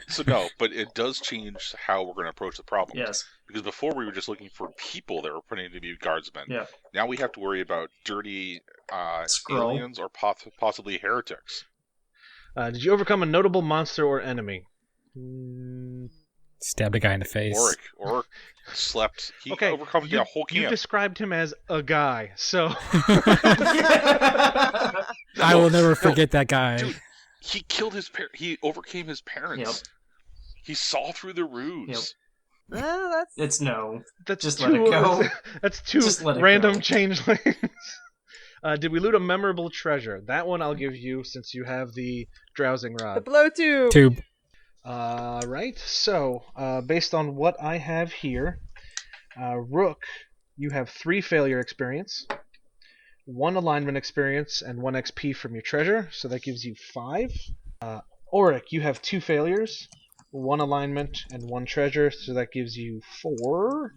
Speaker 2: So no, but it does change how we're going to approach the problem.
Speaker 5: Yes.
Speaker 2: Because before we were just looking for people that were pretending to be guardsmen.
Speaker 5: Yeah.
Speaker 2: Now we have to worry about dirty
Speaker 5: Skrull.
Speaker 2: aliens or possibly heretics.
Speaker 1: Did you overcome a notable monster or enemy?
Speaker 3: Stabbed a guy in the face.
Speaker 2: Oric slept. He
Speaker 1: Okay,
Speaker 2: overcome a whole
Speaker 1: You
Speaker 2: camp.
Speaker 1: described him as a guy, so
Speaker 3: I will never forget that guy.
Speaker 2: Dude, he killed his he overcame his parents.
Speaker 5: Yep.
Speaker 2: He saw through the ruse.
Speaker 5: Yep.
Speaker 4: That's
Speaker 5: It's no.
Speaker 1: that's
Speaker 5: Just
Speaker 1: two,
Speaker 5: let it go.
Speaker 1: That's two
Speaker 5: Just let it
Speaker 1: random
Speaker 5: go.
Speaker 1: changelings. Did we loot a memorable treasure? That one I'll give you since you have the drowsing
Speaker 4: the
Speaker 1: rod.
Speaker 4: blow tube.
Speaker 3: Tube.
Speaker 1: Right. So, based on what I have here, Rook, you have 3 failure experience, 1 alignment experience, and 1 XP from your treasure. So that gives you 5. Oric, you have 2 failures, 1 alignment, and 1 treasure. So that gives you 4.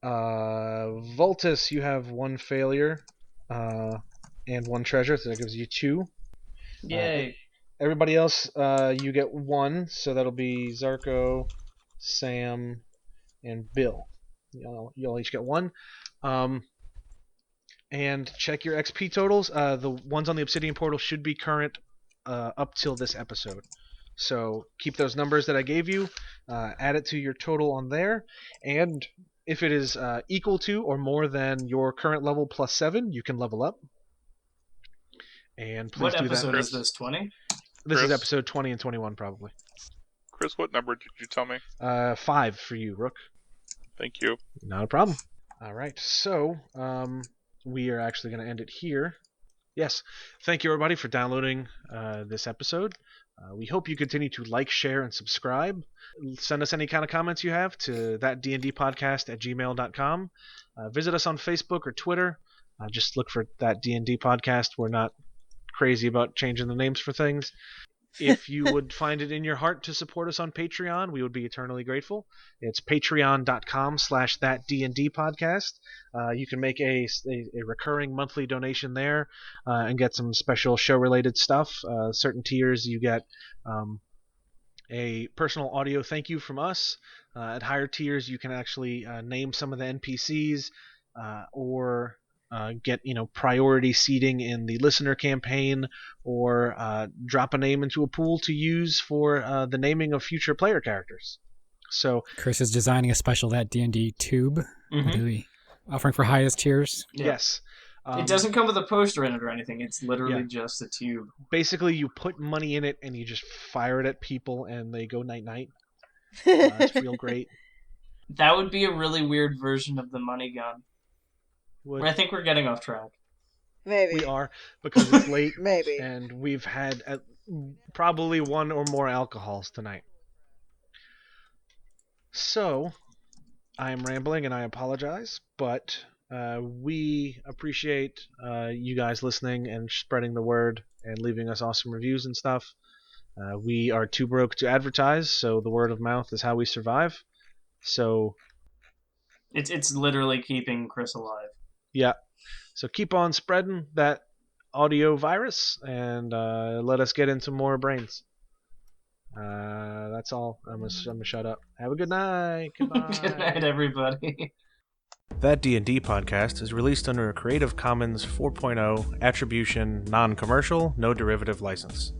Speaker 1: Voltus, you have 1 failure and 1 treasure. So that gives you 2.
Speaker 5: Yay.
Speaker 1: Everybody else, you get 1, so that'll be Zarko, Sam, and Bill. You'll each get 1. And check your XP totals. The ones on the Obsidian portal should be current up till this episode. So keep those numbers that I gave you, add it to your total on there, and if it is equal to or more than your current level plus 7, you can level up. And please
Speaker 5: What
Speaker 1: do
Speaker 5: episode
Speaker 1: that.
Speaker 5: is this? 20?
Speaker 1: This is
Speaker 2: Chris?
Speaker 1: episode 20 and 21 probably.
Speaker 2: Chris, what number did you tell me?
Speaker 1: 5 for you, Rook.
Speaker 2: Thank you.
Speaker 1: Not a problem. All right, so we are actually going to end it here. Yes, thank you everybody for downloading this episode. We hope you continue to like, share, and subscribe. Send us any kind of comments you have to thatdndpodcast@gmail.com. Visit us on Facebook or Twitter. Just look for That D&D Podcast. We're not crazy about changing the names for things. If you would find it in your heart to support us on Patreon, we would be eternally grateful. It's patreon.com/thatdndpodcast. You can make a recurring monthly donation there and get some special show-related stuff. Certain tiers, you get a personal audio thank you from us. At higher tiers, you can actually name some of the NPCs or get priority seating in the listener campaign, or drop a name into a pool to use for the naming of future player characters. So
Speaker 3: Chris is designing a special That D&D tube.
Speaker 5: Mhm.
Speaker 3: Offering for highest tiers.
Speaker 5: Yeah.
Speaker 1: yes,
Speaker 5: It doesn't come with a poster in it or anything. It's literally
Speaker 1: Yeah.
Speaker 5: just a tube.
Speaker 1: basically you put money in it and you just fire it at people and they go night night. It's real great.
Speaker 5: That would be a really weird version of the money gun. I think we're getting off track.
Speaker 4: Maybe.
Speaker 1: We are, because it's late
Speaker 4: Maybe.
Speaker 1: and we've had probably 1 or more alcohols tonight. So, I am rambling and I apologize, but we appreciate you guys listening and spreading the word and leaving us awesome reviews and stuff. We are too broke to advertise, so the word of mouth is how we survive. So,
Speaker 5: It's literally keeping Chris alive.
Speaker 1: yeah. So keep on spreading that audio virus and let us get into more brains. That's all. I'm gonna shut up. Have a good night. Goodbye.
Speaker 5: Good night, everybody.
Speaker 1: That D&D podcast is released under a Creative Commons 4.0 attribution, non-commercial, no derivative license.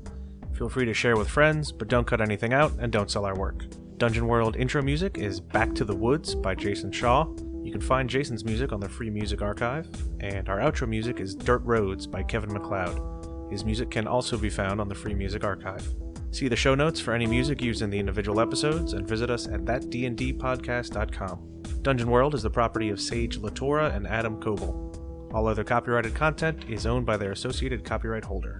Speaker 1: Feel free to share with friends, but don't cut anything out and don't sell our work. Dungeon World intro music is Back to the Woods by Jason Shaw. You can find Jason's music on the Free Music Archive, and our outro music is Dirt Roads by Kevin MacLeod. His music can also be found on the Free Music Archive. See the show notes for any music used in the individual episodes, and visit us at thatdndpodcast.com. Dungeon World is the property of Sage Latora and Adam Coble. All other copyrighted content is owned by their associated copyright holder.